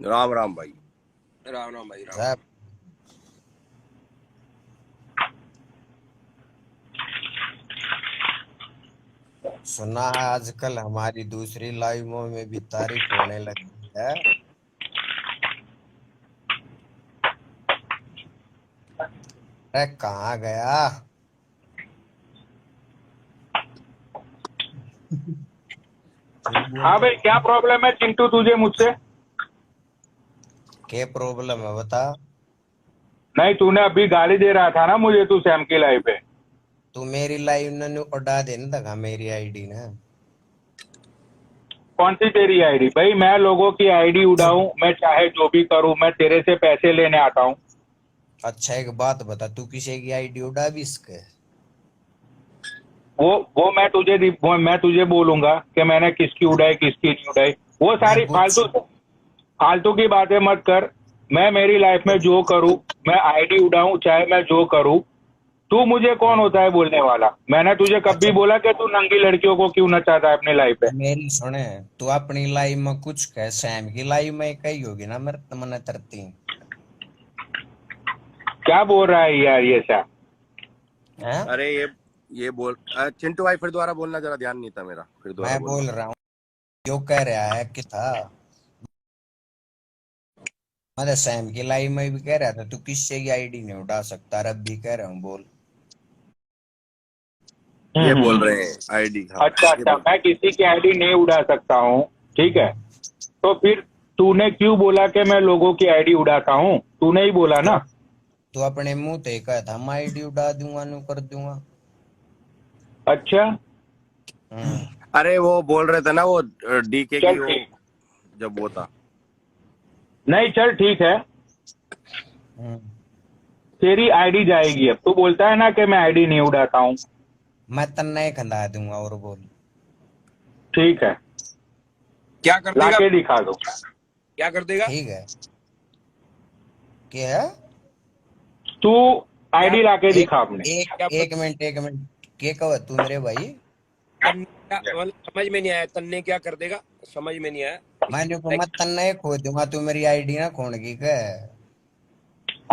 राम राम भाई, राम राम भाई, राम। सुना आजकल हमारी दूसरी लाइवों में भी तारीफ होने लगी है। अरे कहाँ गया? हाँ भाई, क्या प्रॉब्लम है चिंटू तुझे मुझसे? क्या प्रॉब्लम है बता। नहीं, तूने अभी गाली दे रहा था ना मुझे, तू सैम की लाइव पे। तू मेरी लाइव ने उड़ा देने लगा मेरी आईडी ने। कौन सी तेरी आईडी? भाई मैं लोगों की आईडी उड़ाऊं, मैं चाहे जो भी करूं, मैं तेरे से पैसे लेने आता हूं। अच्छा एक बात बता, तू किसी की आईडी उड़ा भी इसके? वो मैं तुझे बोलूंगा कि मैंने किसकी उड़ाई किसकी नहीं उड़ाई। वो सारी फालतू की बातें मत कर। मैं मेरी लाइफ में जो करूं, मैं आईडी उड़ाऊं चाहे मैं जो करूं, तू मुझे कौन होता है बोलने वाला? मैंने तुझे कभी बोला कि तू नंगी लड़कियों को क्यों नचाता है अपनी लाइफ पे? मेरी सुने, तू अपनी लाइव में कुछ कह, सैम की लाइव में कही होगी ना मेरे मन तरती। क्या बोल रहा है यार ये सैम? अरे ये बोल, चिंटू भाई फिर दोबारा बोलना, जरा ध्यान नहीं था मेरा, फिर दोबारा मैं बोल रहा हूँ जो कह रहा है कि था, मैं सैम की लाइव में भी कह रहा था तू किससे की आईडी नहीं उठा सकता, अब भी कह रहा हूँ बोल। ये बोल रहे हैं आईडी। अच्छा, मैं किसी की आईडी नहीं उड़ा सकता हूँ, ठीक है, तो फिर तूने क्यों बोला कि मैं लोगों की आईडी उड़ाता हूँ? तूने ही बोला ना। तू अपने मुंह ते कहा था मैं आईडी उड़ा दूंगा, नू कर दूंगा। अच्छा, अरे वो बोल रहे थे ना, वो डीके की वो, जब वो था। नहीं चल ठीक है, तेरी आईडी जाएगी। अब तू बोलता है ना कि मैं आईडी नहीं उड़ाता हूँ, मैं तन्ने खंदा दूंगा। और बोल। ठीक है, क्या कर देगा? लाके दिखा दो। क्या कर देगा? ठीक है, क्या तू आईडी लाके दिखा अपने। एक मिनट क्या कहा तू मेरे भाई? समझ में नहीं आया, तन्ने क्या कर देगा, समझ में नहीं आया। मैं तन्ने खो दूंगा, तू मेरी आईडी ना खोनेगी क्या?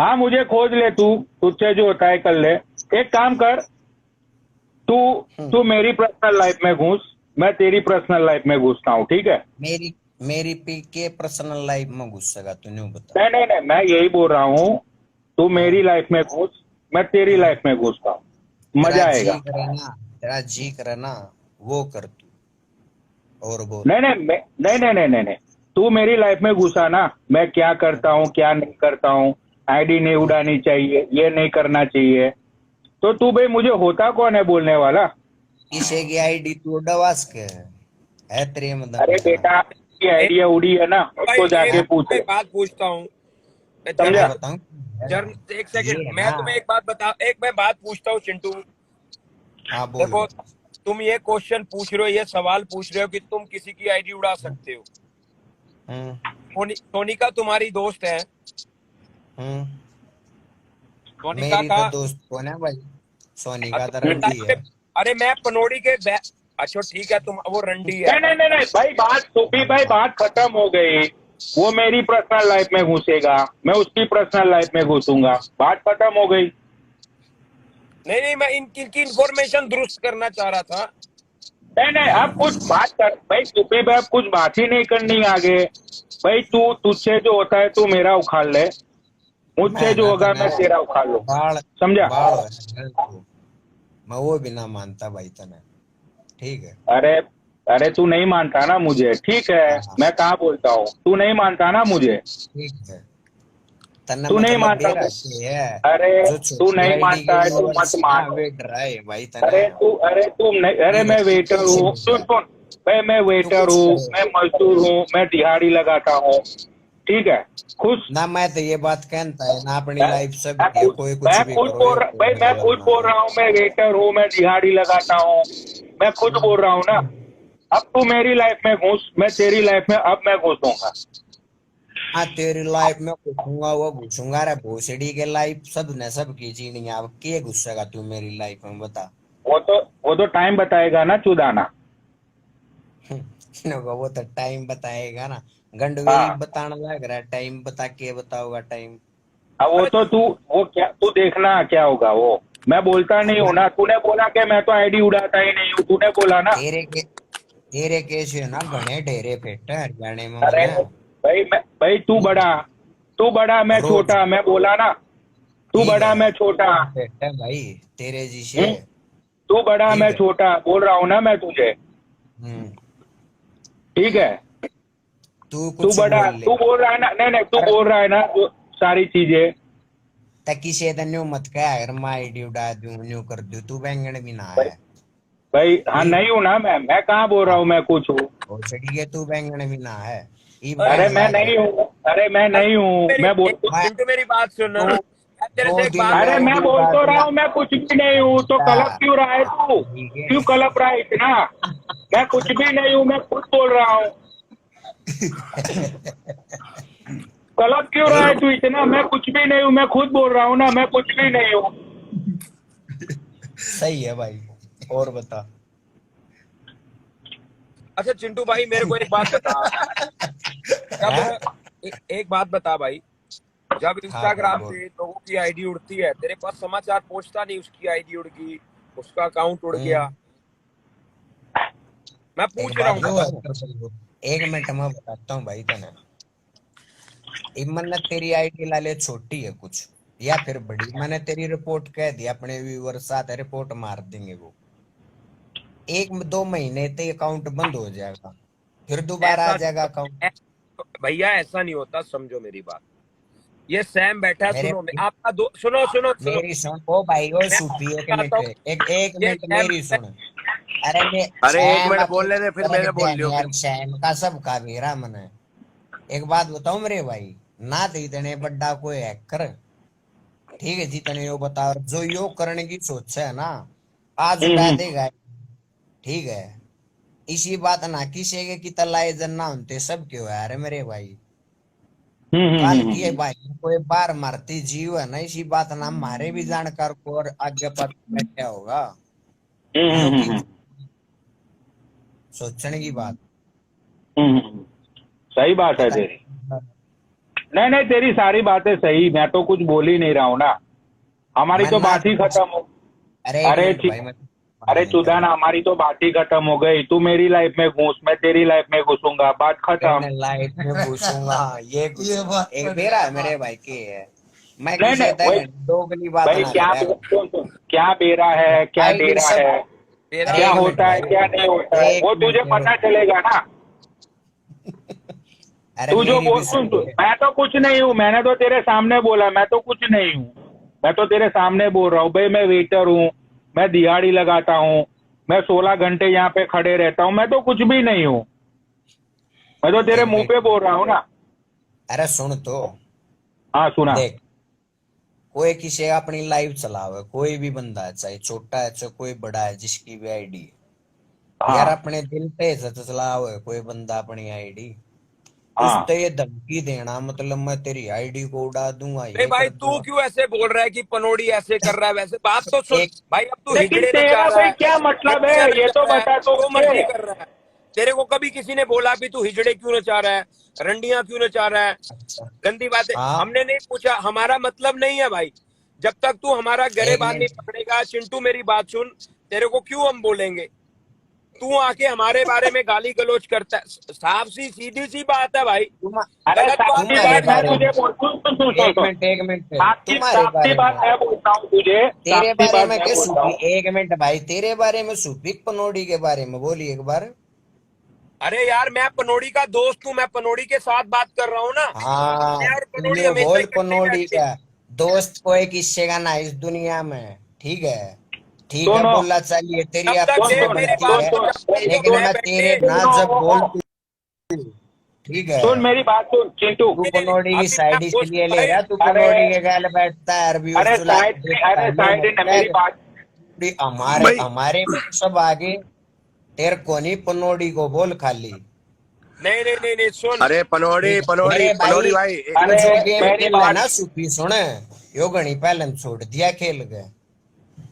हाँ मुझे खोज ले, तू तुझसे जो होता है कर ले। एक काम कर, तू मेरी पर्सनल लाइफ में घुस, मैं तेरी पर्सनल लाइफ में घुसता हूँ, ठीक है? मेरी पी के पर्सनल लाइफ में घुस सका तू? नहीं बता। नहीं, मैं यही बोल रहा हूँ, तू मेरी लाइफ में घुस, मैं तेरी लाइफ में घुसता हूँ, मजा आएगा। तेरा जी करे ना वो कर तू, और बोल। नहीं, तू मेरी लाइफ में घुसा ना, मैं क्या करता हूँ क्या नहीं करता हूँ, आईडी नहीं उड़ानी चाहिए, ये नहीं करना चाहिए, तो तू भाई मुझे होता कौन है बोलने वाला? किसी की आईडी तू उड़वास के है तेरे मतलब? अरे बेटा की आईडिया उड़ी है ना, उसको जाके पूछ। बात पूछता हूँ, बताऊं? एक सेकंड, मैं तुम्हें एक मैं बात पूछता हूँ चिंटू। हाँ बोल। देखो तुम ये क्वेश्चन पूछ रहे हो, ये सवाल पूछ रहे हो कि तुम किसी की आईडी उड़ा सकते हो। सोनिका तुम्हारी दोस्त है, सोनिका मेरी का तो दोस्त कौन है भाई? सोनिका तो अच्छा, रंडी है। अरे मैं पनोड़ी के अच्छा ठीक है, तुम वो रंडी है। नहीं भाई, बात सुपी भाई, बात खत्म हो गई। वो मेरी पर्सनल लाइफ में घुसेगा, मैं उसकी पर्सनल लाइफ में घुसूंगा, बात खत्म हो गई। नहीं, मैं इनकी इंफॉर्मेशन दुरुस्त करना चाह रहा था। नहीं अब कुछ बात कर भाई सुपी भाई, अब कुछ बात ही नहीं करनी आगे। भाई तू, तुझसे जो होता है तू मेरा उखाड़ ले, मुझसे मैं जो ना होगा तने मैं तेरा उखाड़ लूं, बाल समझा? बाल है तू, मैं वो भी ना मानता भाई तने, ठीक है? अरे अरे तू नहीं मानता ना मुझे, ठीक है, हाँ मैं कहाँ बोलता हूँ, तू नहीं मानता ना मुझे, ठीक है। तने तू नहीं मतलब मानता बेरा के है अरे जो तू छोटी नहीं आईडी के मानता है, तू व्यूअर्स मत ना मान। वेट रहा है भाई तने, अरे तू नहीं, अरे ठीक है? मैं तू वेटर कैसे हूँ, सुन होगा? सुन भाई, मैं तू वेटर कुछ हूँ, मैं करे मजदूर हूँ, मैं दिहाड़ी लगाता हूँ, ठीक है, खुश। ना, मैं तो ये बात कहता है ना, अपनी मैं लाइफ सब मैं है, खुद कोई कुछ भी करो ये भाई, मैं खुद वरना बोल रहा हूँ, मैं वेटर हूँ, मैं दिहाड़ी लगाता हूँ, मैं खुद बोल रहा हूँ ना। अब तू मेरी लाइफ में घुस, मैं तेरी लाइफ में अब मैं घुसूंगा। हाँ तेरी लाइफ में घुसूंगा, वो घुसूंगा रे भोसड़ी के लाइफ सब ने सब की जीनी है, अब के घुसेगा तू मेरी लाइफ में बता? वो तो टाइम बताएगा ना चुदाना। वो तो टाइम बताएगा ना, गंड वही हाँ, बताने लग रहा है, टाइम बता के बताओगा टाइम? अब वो अरे तो तू, वो क्या तू देखना क्या होगा वो, मैं बोलता नहीं हूँ ना, तूने बोला कि मैं तो आईडी उड़ाता ही नहीं हूँ, तूने बोला ना। तेरे केस है ना घने ढेरे फेट है हरियाणा में अरे मने, भाई तू बड़ा मैं रोज छोटा, मैं बोला ना, तू ठीक बड़ा है मैं छोटा। फेट है भाई तेरे जी से, तू बड़ा ठीक मैं है? छोटा बोल रहा हूँ ना मैं तुझे, हम्म। ठीक है। तू तू कुछ बड़ा, बोल ले, तू बोल रहा है ना, नहीं तू अरे बोल रहा है ना जो सारी चीजें। तकी से न्यू मत कह, अगर मैं आईडी उड़ा दूं न्यू कर दूं, तू बैंगन भी ना भाई है, भाई हाँ, ठीक? नहीं हूँ ना मैं कहाँ बोल रहा हाँ हूँ मैं कुछ हूँ। भोसड़ी के तू बैंगन भी ना है, ई अरे अरे बताने मैं लग रहा नहीं है। हूँ, अरे मैं अरे नहीं हूँ, मेरी मैं बोल, मैं चिंटू मेरी बात सुन। दो मैं तेरे से दो एक दिन बात अरे में मैं आईडी बोल उड़ा तो रहा दूंगा हूँ मैं कुछ भी नहीं हूँ, तो बेटा, कलप क्यों रहा है तू, ठीक है? क्यों कलप रहा है इतना? मैं कुछ भी नहीं हूँ, मैं खुद बोल रहा हूँ। कलप क्यों रहा है एक तू इतना? मैं कुछ भी नहीं हूँ, मैं खुद बोल रहा हूँ ना, मैं कुछ भी नहीं हूँ। सही है भाई, और बता। अच्छा चिंटू भाई, मेरे को एक बात बता। जब हैं? एक बात बता भाई, जब हाँ भाई इंस्टाग्राम बोल। पे लोगों की आईडी उड़ती है, तेरे पास समाचार पहुंचता नहीं उसकी आईडी उड़ गई, उसका अकाउंट उड़ गया? हम्म। मैं एक पूछ रहा बात हूँ, बता। बताऊं, एक मिनट में बताता हूँ भाई तने, मैंने तेरी आईडी ला ले छोटी है कुछ या फिर बड़ी, मैंने तेरी रिपोर्ट कह दी, अपने व्यूअर साथ रिपोर्ट मार देंगे वो, 1-2 महीने तक अकाउंट बंद हो जाएगा, फिर दोबारा आ ऐसा जाएगा अकाउंट। भैया ऐसा नहीं होता, समझो मेरी बात। ये सैम बैठा है, मेरे सुनो आपका दो, सुनो सुनो सुनो। मेरी सुन ओ भाई ओ मैं सूफी, एक बताता मिनट, हूँ। एक ये मिनट सैम मेरी सुन। अरे मैं अरे एक सैम मिनट अपनी बोल लेने, फिर रख मेरे दे बोल लियो फिर। यार, सैम का सबका मेरा मन है। एक बात बताऊं मेरे भाई, ना तो इतने बड़ा कोई हैकर, ठीक है? जितने यो बता, और जो यो करने की सोच है ना, आज उड़ा हम्म देगा, ठीक है? इसी बात ना किसी के की तलाए जन्ना होते सब क्यों है, अरे मेरे भाई काल की है हम्म। भाई, कोई बार मरती जीव है ना, इसी बात ना हमारे भी जानकार को और आगे पता क्या होगा, नो की हम्म। सोचने की बात, सही बात है पता तेरी। नहीं। नहीं तेरी सारी बातें सही, मैं तो कुछ बोल ही नहीं रहा हूँ ना, हमारी मैं तो ना बात ही खत्म हो। अरे एक अरे मिनट ठीक, भाई, मैं अरे नहीं कर चुदाना, रहा, हमारी तो बात ही खत्म हो गई, तू मेरी लाइफ में घुस, मैं तेरी लाइफ में घुसूंगा, बात खत्म। मैं लाइट में घुसूंगा, ये बात एक बेरा है मेरे भाई की है, मैं नहीं किसी वही तक दोगली बात भाई, ना क्या करे। सुन सुन, क्या बेरा है, क्या आईडी डेरा सब, है, तेरा अरे क्या एक मिनट होता है, भाई, क्या नहीं होता है, एक वो तुझे मिनट पता रुक, चलेगा ना। अरे तू जो मेरी बोल, भी सुन सुन सुन, ले। मैं तो कुछ नहीं हूँ, मैंने तो तेरे सामने बोला, मैं तो कुछ नहीं हूँ, मैं तो तेरे सामने बोल रहा हूँ भाई, मैं वेटर हूँ, मैं दिहाड़ी लगाता हूँ, मैं 16 घंटे यहाँ पे खड़े रहता हूँ, मैं तो कुछ भी नहीं हूँ, मैं तो तेरे एक मुंह पे मिनट, बोल रहा हूँ ना। अरे सुन तो, हाँ सुना। देख, कोई किसी अपनी लाइफ चलावे, कोई भी बंदा है, चाहे छोटा है चाहे कोई बड़ा है, जिसकी भी आईडी है यार, हाँ अपने दिल पे चलावे कोई बंदा अपनी आईडी, हाँ। उससे ये धमकी देना मतलब मैं तेरी आईडी को उड़ा दूंगा, अरे ये भाई कर तू दूंगा। क्यों ऐसे बोल रहा है कि पनोड़ी ऐसे कर रहा है वैसे? बात तो सुन एक भाई, अब तू लेकिन हिजड़े तेरा नचा रहा भाई है, क्या मतलब है, रंडियां ये नचा तो रहा है, बता तो जो मुझे। मर्जी कर रहा है। तेरे को कभी किसी ने बोला भी तू हिजड़े क्यों नचा रहा है, रंडियां क्यों नचा रहा है? अच्छा। गंदी बातें हाँ, हमने नहीं पूछा, हमारा मतलब नहीं है भाई। जब तक तू हमारा एक गरेबान नहीं मिनट। पकड़ेगा चिंटू, मेरी बात सुन, तेरे को क्यों हम बोलेंगे? तू आके हमारे बारे में गाली गलौज करता है, साफ सी सीधी सी बात है भाई। तुम अरे गलत बात साक्षी पे तुम्हारे बात मैं बैठ बारे जा। तुझे में, बोल, सुन सुन सुन सुन सुन। एक मिनट साक्षी तुम्हारे साक्षी बारे बात में, मैं बोलता हूँ तुझे, तेरे साक्षी बारे बात में मैं क्या बोलता सूफी, हूँ। एक मिनट भाई, तेरे बारे में सूफी पनोड़ी के बारे में बोली एक बार। अरे यार मैं पनोड़ी का दोस्त हूँ, मैं पनोड़ी के साथ बात कर रहा हूँ ना। हाँ, मैं और पनोड़ी यो हमेशा बोल इकट्ठे ही पनोड़ी रहते हैं। का दोस्त कोई किस्से का ना इस दुनिया में। ठीक है, ठीक है, सुनो, बोला चलिए, तेरी तब तक आपस सुन दे में सुन मेरे गलती बाप सुन है। को, सुन, जब तक एक वो लेकिन दो मैं मैं तेरे बैठे। ना जब बोल सुनो, ठीक है, सुन मेरी बात सुन चिंटू। तू नहीं नहीं नहीं, पनोड़ी की अभी मैं साइड होस्ट इसलिए ले भाई। रहा, तू अरे पनोड़ी के गाल बैठता है, अरबी और अरे चुला साइड, देखता अरे है, मैं साइड है बोलता है मेरी बात। कि हमारे भाई हमारे में तो सब आगे, तेरे को नहीं पनोड़ी को बोल खाली। नहीं नहीं नहीं नहीं, सुन। अरे पनोड़ी ठीक है पनोड़ी मेरे पनोड़ी भाई, भाई तू अरे जो गेम मेरी खेल रहा है बात, ना सूफी, सुन, यो घनी पहले छोड़ दिया खेल के।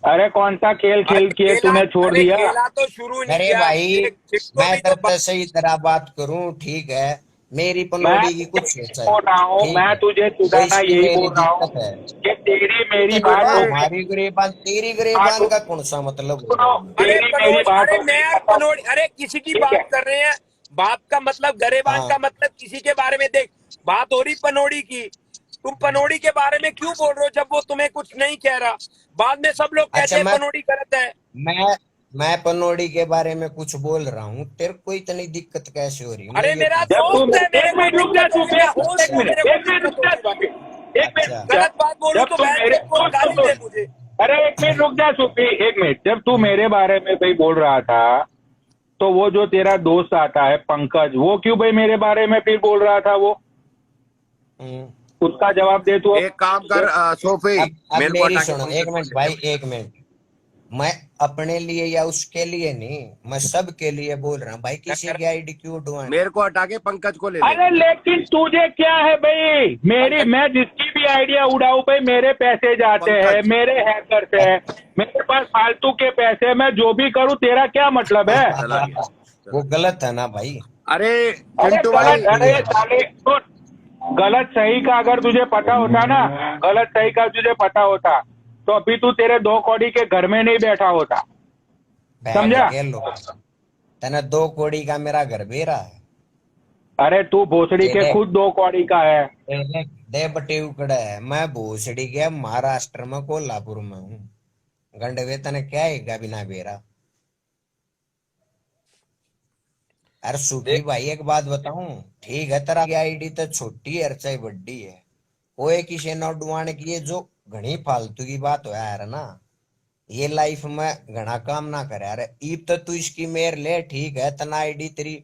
अरे कौन सा खेल अरे खेल के खेला, तूने छोड़ अरे दिया? खेला तो शुरू नहीं अरे किया भाई, देख, चिट्टो मैं भी तो तेरे सही तरह बात करूं, ठीक है, मेरी मैं पनौड़ी की तुझे कुछ यही सोच है, बोल रहा हूँ, ठीक मैं है, तुझे तो सुधारना इसकी यही मेरी बोल रहा हूँ दिक्कत है। कि तेरी मेरी तेरे बात को अरे हमारी गिरेबान, तेरी सुनो, गिरेबान का कौन सा मतलब हो रहा है? अरे तेरी मेरी पनोड़ी, बात अरे हो मैं गई और खत्म। पनोड़ी, अरे किसी की ठीक बात है, कर रहे हैं। बात का मतलब गरेबान हाँ, का मतलब किसी के बारे में देख। बात हो रही पनोड़ी की, तुम पनोड़ी के बारे में क्यों बोल रहे हो जब वो तुम्हें कुछ नहीं कह रहा? बाद में सब लोग कहते अच्छा, हैं पनोड़ी गलत है। मैं मैं पनौड़ी के बारे में कुछ बोल रहा हूँ, तेरे को इतनी दिक्कत कैसे हो रही है, मैं अरे ये मेरा पूछ जब रहा हूँ। तू, दोस्त है, मेरे एक को मिनट रुक जा दिक्कत तू, होगी, मैं होस्ट एक हूँ, मिनट, मेरे को एक मिनट दिक्कत रुक जा होगी भाई। तू, एक मिनट अच्छा, जब गलत बात बोलूं जब तो तू बहन मेरे, चोद बोल, सुन सुन गाली दे सुन, मुझे। अरे एक मिनट रुक जा सूफी, एक मिनट, जब तू मेरे बारे में भाई बोल रहा था, तो वो जो तेरा दोस्त आता है पंकज, वो क्यों भाई मेरे बारे में फिर बोल रहा था वो? हम्म, उसका जवाब दे तू अब। एक काम कर सोफी, अब मेरे को मेरी हटा के सुनो, एक पंकज को मिनट ले ले भाई, भाई। एक मिनट, मैं अपने लिए या उसके लिए नहीं, मैं सब के लिए बोल रहा हूँ भाई, किसी की आईडी क्यों उठवानी? मेरे को हटा के पंकज को ले ले। अरे लेकिन तुझे क्या है भाई, मेरी, पंकज, मैं जिसकी भी आइडिया उड़ाऊं भाई, मेरे पैसे जाते हैं, पंकज मेरे हैकर्स है, मेरे पास फालतू के पैसे हैं, मैं जो भी करूं तेरा क्या मतलब है? चला गया, वो चला गया। गलत है ना भाई। अरे अरे चिंटू गलत, भाई, अरे साले सुन, गलत सही का अगर तुझे पता होता ना, गलत सही का तुझे पता होता, तो अभी तू तेरे 2 कौड़ी के घर में नहीं बैठा होता। बैंड समझा? के लो, तेने 2 कौड़ी का मेरा घर बेरा है। अरे तू भोसड़ी के तेरे खुद 2 कौड़ी का है। तेरे दे बटे उकड़ा है, मैं भोसड़ी के महाराष्ट्र में कोल्हापुर में हूँ, गंडवे तने क्या है बिना बेरा। अरे सूफी देख भाई, एक बात बताऊं, ठीक है, तेरा आईडी तो छोटी है चाहे बड़ी है, कोई किसी ने उड़वाने की, ये जो घनी फालतू की बात हो यार ना, ये लाइफ में घना काम ना करे यार। ईब तो तू इसकी मेर ले, ठीक है, तना आईडी तेरी,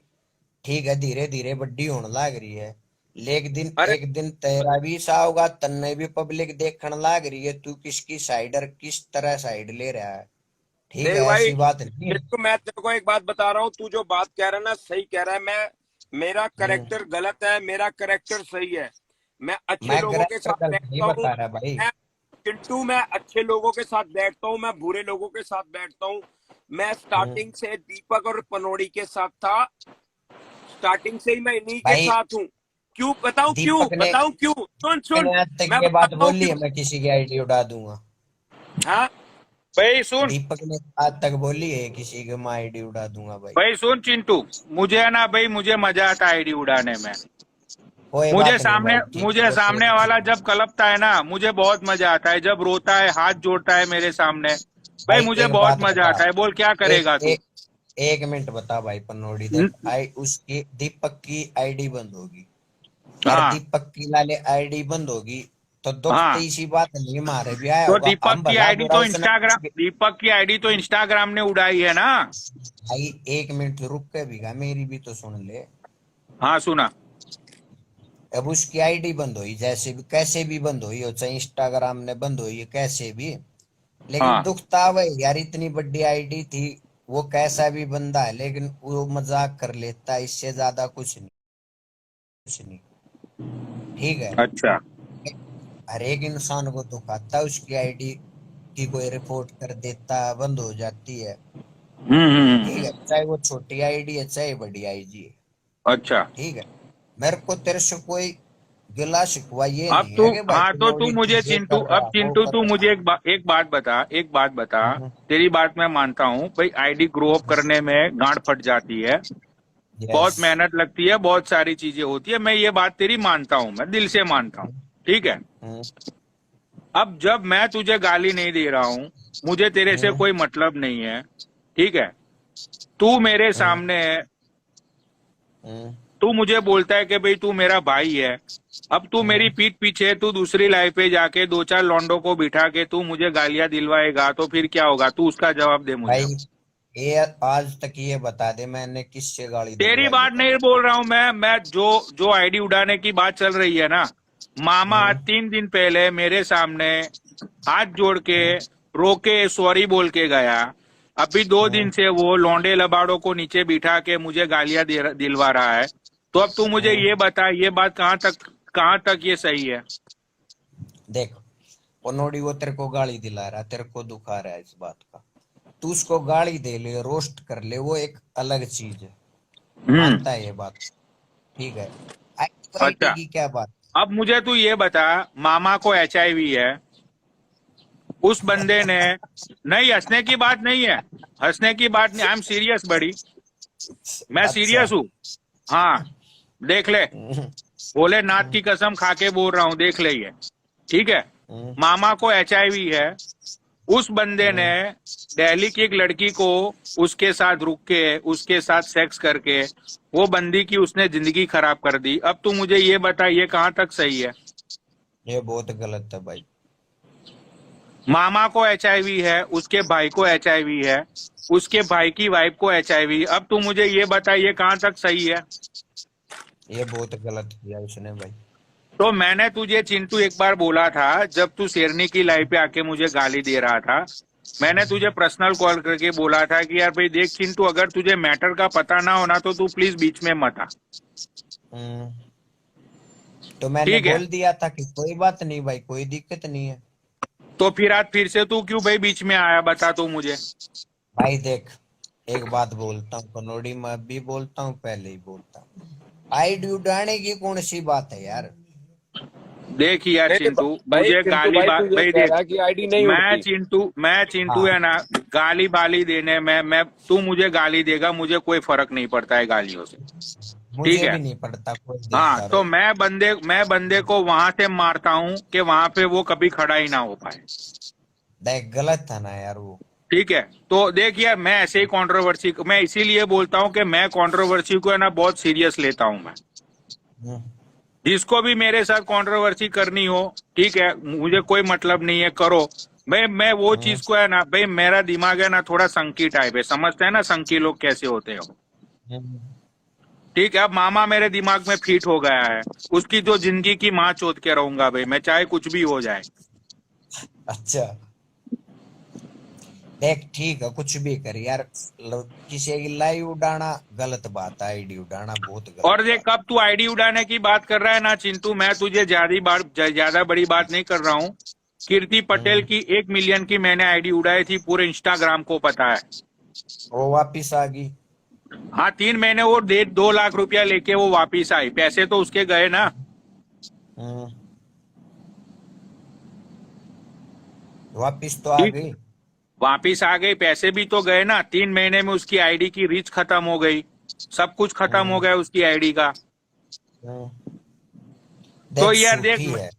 ठीक है, धीरे धीरे बड्डी होने लाग रही है, लेकिन अरे एक दिन तेरा भी सा होगा, तन्ने भी पब्लिक देखने लाग रही है, तू किसकी साइडर किस तरह साइड ले रहा है, ठीक देख है, भाई, ऐसी बात नहीं है। चिट्टू मैं तेरे को एक बात बता रहा हूँ, तू जो बात कह रहा है ना सही कह रहा है। मेरा हम्म, करेक्टर गलत है, मेरा करेक्टर सही है। मैं अच्छे मैं लोगों के करेक्टर साथ गलत नहीं बैठता हूँ। बता रहा भाई। मैं चिंटू, मैं अच्छे लोगों के साथ बैठता हूँ, मैं बुरे लोगों के साथ बैठता हूँ। मैं हम्म, स्टार्टिंग से दीपक और पनोड़ी के साथ था, स्टार्टिंग से ही मैं इन्हीं के भाई, साथ हूँ। क्यों बताऊं, क्यों दीपक ने बताऊं, क्यों? सुन सुन, मैंने आज तक मैं ये बात बताता हूँ बोली है, क्यों। मैं किसी की आईडी उड़ा दूंगा? हाँ भाई सुन, दीपक ने आज तक बोली है किसी की मैं आईडी उड़ा दूंगा भाई? भाई सुन चिंटू, मुझे है ना भाई, मुझे मजा आता है आईडी उड़ाने में। कोई मुझे बात नहीं सामने भाई, ठीक है, मुझे वो सामने तेरी वाला जब कलपता है ना, मुझे बहुत मजा आता है। जब रोता है, हाथ जोड़ता है मेरे सामने, भाई भाई मुझे एक बहुत बात मजा बता, आता है। बोल क्या एक करेगा तू? एक एक मिनट बता भाई पनोड़ी, देख आई उसकी दीपक की आईडी बंद होगी, अरे हाँ दीपक की लाले आईडी बंद होगी, तो दुख तो हाँ, इसी बात नहीं, मारे भी आया तो होगा, हम भला बुरा उसने दीपक की आईडी तो इंस्टाग्राम ने उड़ाई है ना। भाई एक मिनट रुक के भी गा, मेरी भी तो सुन ले। हाँ सुना। अब उसकी आईडी बंद हुई, जैसे भी कैसे भी बंद हुई हो, चाहे इंस्टाग्राम ने बंद हुई है कैसे भी, लेकिन हाँ दुख तो आवे यार, इतनी बड़ी आईडी थी, वो कैसा भी बंदा है, लेकिन वो मजाक कर लेता है, इससे ज्यादा कुछ नहीं। कुछ नहीं। ठीक है, अच्छा। हर एक इंसान को दुख आता है, उसकी आईडी की कोई रिपोर्ट कर देता, बंद हो जाती है। ठीक है, चाहे वो छोटी आईडी है चाहे बड़ी आईडी है। अच्छा। ठीक है, मेरे को तेरे से कोई गिला शिकवा ये अब नहीं तू, है कि भाई हाँ तो तू कनौड़ी तू मुझे ये चिंटू, कर रहा अब वो चिंटू कर तू मुझे रहा। एक बात बता। हम्म, तेरी बात मैं मानता हूँ भाई, आईडी ग्रो अप करने में गांड फट जाती है, यस। बहुत मेहनत लगती है, बहुत सारी चीजें होती है, मैं ये बात तेरी मानता हूँ, मैं दिल से मानता हूँ। ठीक है। हम्म, अब जब मैं तुझे गाली नहीं दे रहा हूँ, मुझे तेरे से हम्म, कोई मतलब नहीं है, ठीक है, तू मेरे हम्म, सामने, हम्म, तू मुझे बोलता है कि भाई तू मेरा भाई है, अब तू मेरी हम्म। पीठ पीछे तू दूसरी लाइफ पे जाके दो चार लौंडों को बिठा के तू मुझे गालियां दिलवाएगा, तो फिर क्या होगा? तू उसका जवाब दे मुझे। भाई ये आज तक ये बता दे मैंने किससे गाली तेरी दिलवाई है बात नहीं पहले। बोल रहा हूं मैं जो जो आईडी उड़ाने की बात चल रही है ना, मामा आज हम्म, 3 दिन पहले मेरे सामने हाथ जोड़ के रोके सॉरी बोल के गया, अभी 2 दिन हम्म, से वो लौंडे लबाड़ों को नीचे बिठा के मुझे गालियां दिलवा रहा है। तो अब तू मुझे हम्म। ये बता, ये बात कहाँ तक ये सही है? देख, पनौड़ी वो तेरे को गाली दिला रहा है, तेरे को दुखा रहा है इस बात का, तू उसको गाली दे ले, रोस्ट कर ले, वो एक अलग चीज है, मानता है ये बात। ठीक है, आईटी अच्छा। की क्या बात। अब मुझे तू ये बता, मामा को HIV है, उस बंदे ने, नहीं हंसने की बात नहीं है, हंसने की बात नहीं, आई एम सीरियस बड़ी, मैं अच्छा। सीरियस हूँ। हाँ, देख ले, हम्म, भोलेनाथ की कसम खा के बोल रहा हूँ, देख ले ये। ठीक है, हम्म, मामा को HIV है, उस बंदे ने दिल्ली की एक लड़की को उसके साथ रुक के उसके साथ सेक्स करके वो बंदी की उसने जिंदगी खराब कर दी। अब तू मुझे ये बता, ये कहाँ तक सही है? ये बहुत गलत है भाई। मामा को HIV है, उसके भाई को HIV है, उसके भाई की वाइफ को HIV। अब तू मुझे ये बता, ये कहाँ तक सही है? ये बहुत गलत किया उसने भाई। तो मैंने तुझे चिंटू एक बार बोला था, जब तू शेरनी की लाइव पे आके मुझे गाली दे रहा था, मैंने तुझे पर्सनल कॉल करके बोला था कि यार भाई देख चिंटू, अगर तुझे मैटर का पता ना होना तो तू प्लीज बीच में मत आ। हम्म, तो मैंने ठीक है, बोल दिया था कि कोई बात नहीं भाई, कोई दिक्कत नहीं है। तो फिर आज फिर से तू क्यों भाई बीच में आया, बता तू मुझे। भाई देख, एक बात बोलता हूँ, कनौड़ी में भी बोलता हूँ, पहले ही बोलता हूँ, आईडी उड़ाने की कौन सी बात है यार। देख यार नहीं चिंटू, भाई, मुझे चिंटू गाली भाई तू ये भाई कह देख, रहा है कि आईडी नहीं उड़ती। मैं चिंटू हाँ, है ना, गाली बाली देने में मैं, तू मुझे गाली देगा, मुझे कोई फर्क नहीं पड़ता है गालियों से। ठीक मुझे है, भी नहीं पड़ता, कोई हाँ, देता तो रहो। मैं बंदे को वहां से मारता हूँ कि वहां पे वो कभी खड़ा ही ना हो पाए। देख गलत था ना यार वो। ठीक है, तो देख यार, मैं ऐसे ही कंट्रोवर्सी, मैं इसीलिए बोलता हूँ कि मैं कंट्रोवर्सी को है ना बहुत सीरियस लेता हूँ मैं। हम्म, जिसको भी मेरे साथ कंट्रोवर्सी करनी हो, ठीक है, मुझे कोई मतलब नहीं है, करो भाई। मैं वो हम्म, चीज को है ना भाई, मेरा दिमाग है ना थोड़ा संकी टाइप है, समझते हैं ना संकी लोग कैसे होते हो। हम्म। ठीक है, अब मामा मेरे दिमाग में फिट हो गया है, उसकी जो जिंदगी की माँ चोद के रहूंगा भाई मैं, चाहे कुछ भी हो जाए। अच्छा, देख ठीक है, कुछ भी कर यार, किसी की लाइव उड़ाना गलत बात है, आईडी उड़ाना बहुत और गलत देख, बात कब तू आईडी उड़ाने की बात कर रहा है ना चिंटू, मैं तुझे ज्यादा बड़ी बात नहीं कर रहा हूँ। कीर्ति है। पटेल की 1 मिलियन की मैंने आईडी उड़ाई थी, पूरे इंस्टाग्राम को पता है। वो वापिस आ गई। हाँ, 3 महीने वो 2 लाख रुपया लेके वो वापिस आई, पैसे तो उसके गए ना। हम्म, वापिस तो आ ठीक, गई। वापिस आ गई, पैसे भी तो गए ना। 3 महीने में उसकी आईडी की रीच खत्म हो गई, सब कुछ खत्म हो हम्म, गया उसकी आईडी का। हम्म। तो देख यार देख, सूखी है।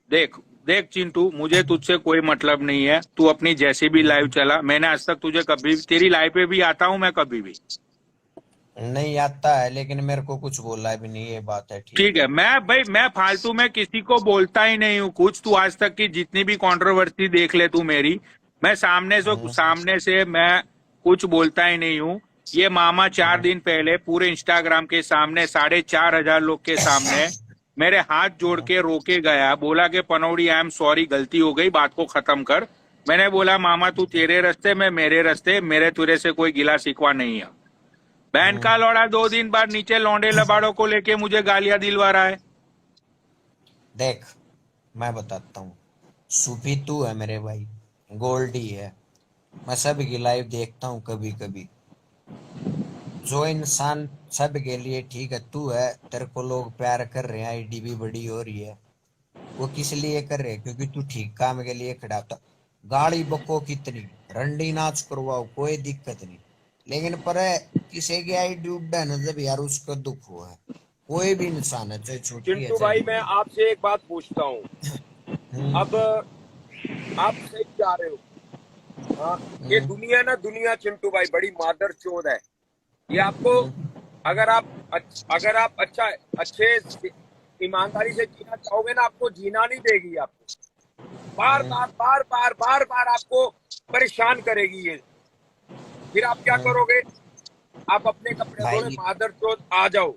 देख देख चिंटू, मुझे तुझसे कोई मतलब नहीं है, तू अपनी जैसी भी लाइव चला, मैंने आज तक तुझे कभी, तेरी लाइव पे भी आता हूँ मैं कभी भी। नहीं आता है, लेकिन मेरे को कुछ बोला भी नहीं, ये बात है। ठीक ठीक है। है, मैं फालतू में किसी को बोलता ही नहीं हूँ कुछ। तू आज तक की जितनी भी कंट्रोवर्सी देख ले तू मेरी, मैं हम्म, सामने से मैं कुछ बोलता ही नहीं हूँ। ये मामा 4 दिन हम्म, पहले पूरे इंस्टाग्राम के सामने 4,500 लोग के सामने मेरे हाथ जोड़ के रोके गया, बोला कि पनौड़ी आई एम सॉरी, गलती हो गई, बात को खत्म कर। मैंने बोला मामा तू तेरे रास्ते, मैं मेरे रास्ते, मेरे तुरे से कोई गिला शिकवा नहीं है। बहन का लौड़ा 2 दिन बाद नीचे लौंडे लबाड़ों को लेके मुझे गालियां दिलवा रहा है। देख मैं बताता हूँ, सूफी तू है मेरे भाई, गोल्डी है, मैं सबकी लाइव देखता हूँ कभी कभी। जो इंसान सबके लिए ठीक है, तू है, तेरे को लोग प्यार कर रहे हैं, आईडी भी बड़ी हो रही है, वो किस लिए कर रहे हैं? क्योंकि तू ठीक काम के लिए खड़ा था। गाड़ी बको कितनी, रंडी नाच करवाओ, कोई दिक्कत नहीं, लेकिन पर किसी की आईडी उड्डा न जब यार उसका दुख हुआ है। कोई भी इंसान है, चाहे छोटी है चिंटू चाहे भाई मैं बड़ी। आपसे एक बात पूछता हूँ, अब आप सही जा रहे हो, हाँ, ये दुनिया ना दुनिया चिंटू भाई बड़ी मादर चोद है। ये आपको अगर आप अच्छे ईमानदारी से जीना चाहोगे ना, आपको जीना नहीं देगी, आपको बार बार आपको परेशान करेगी ये। फिर आप क्या करोगे? आप अपने कपड़े धोने भाई मादर चोद आ जाओ,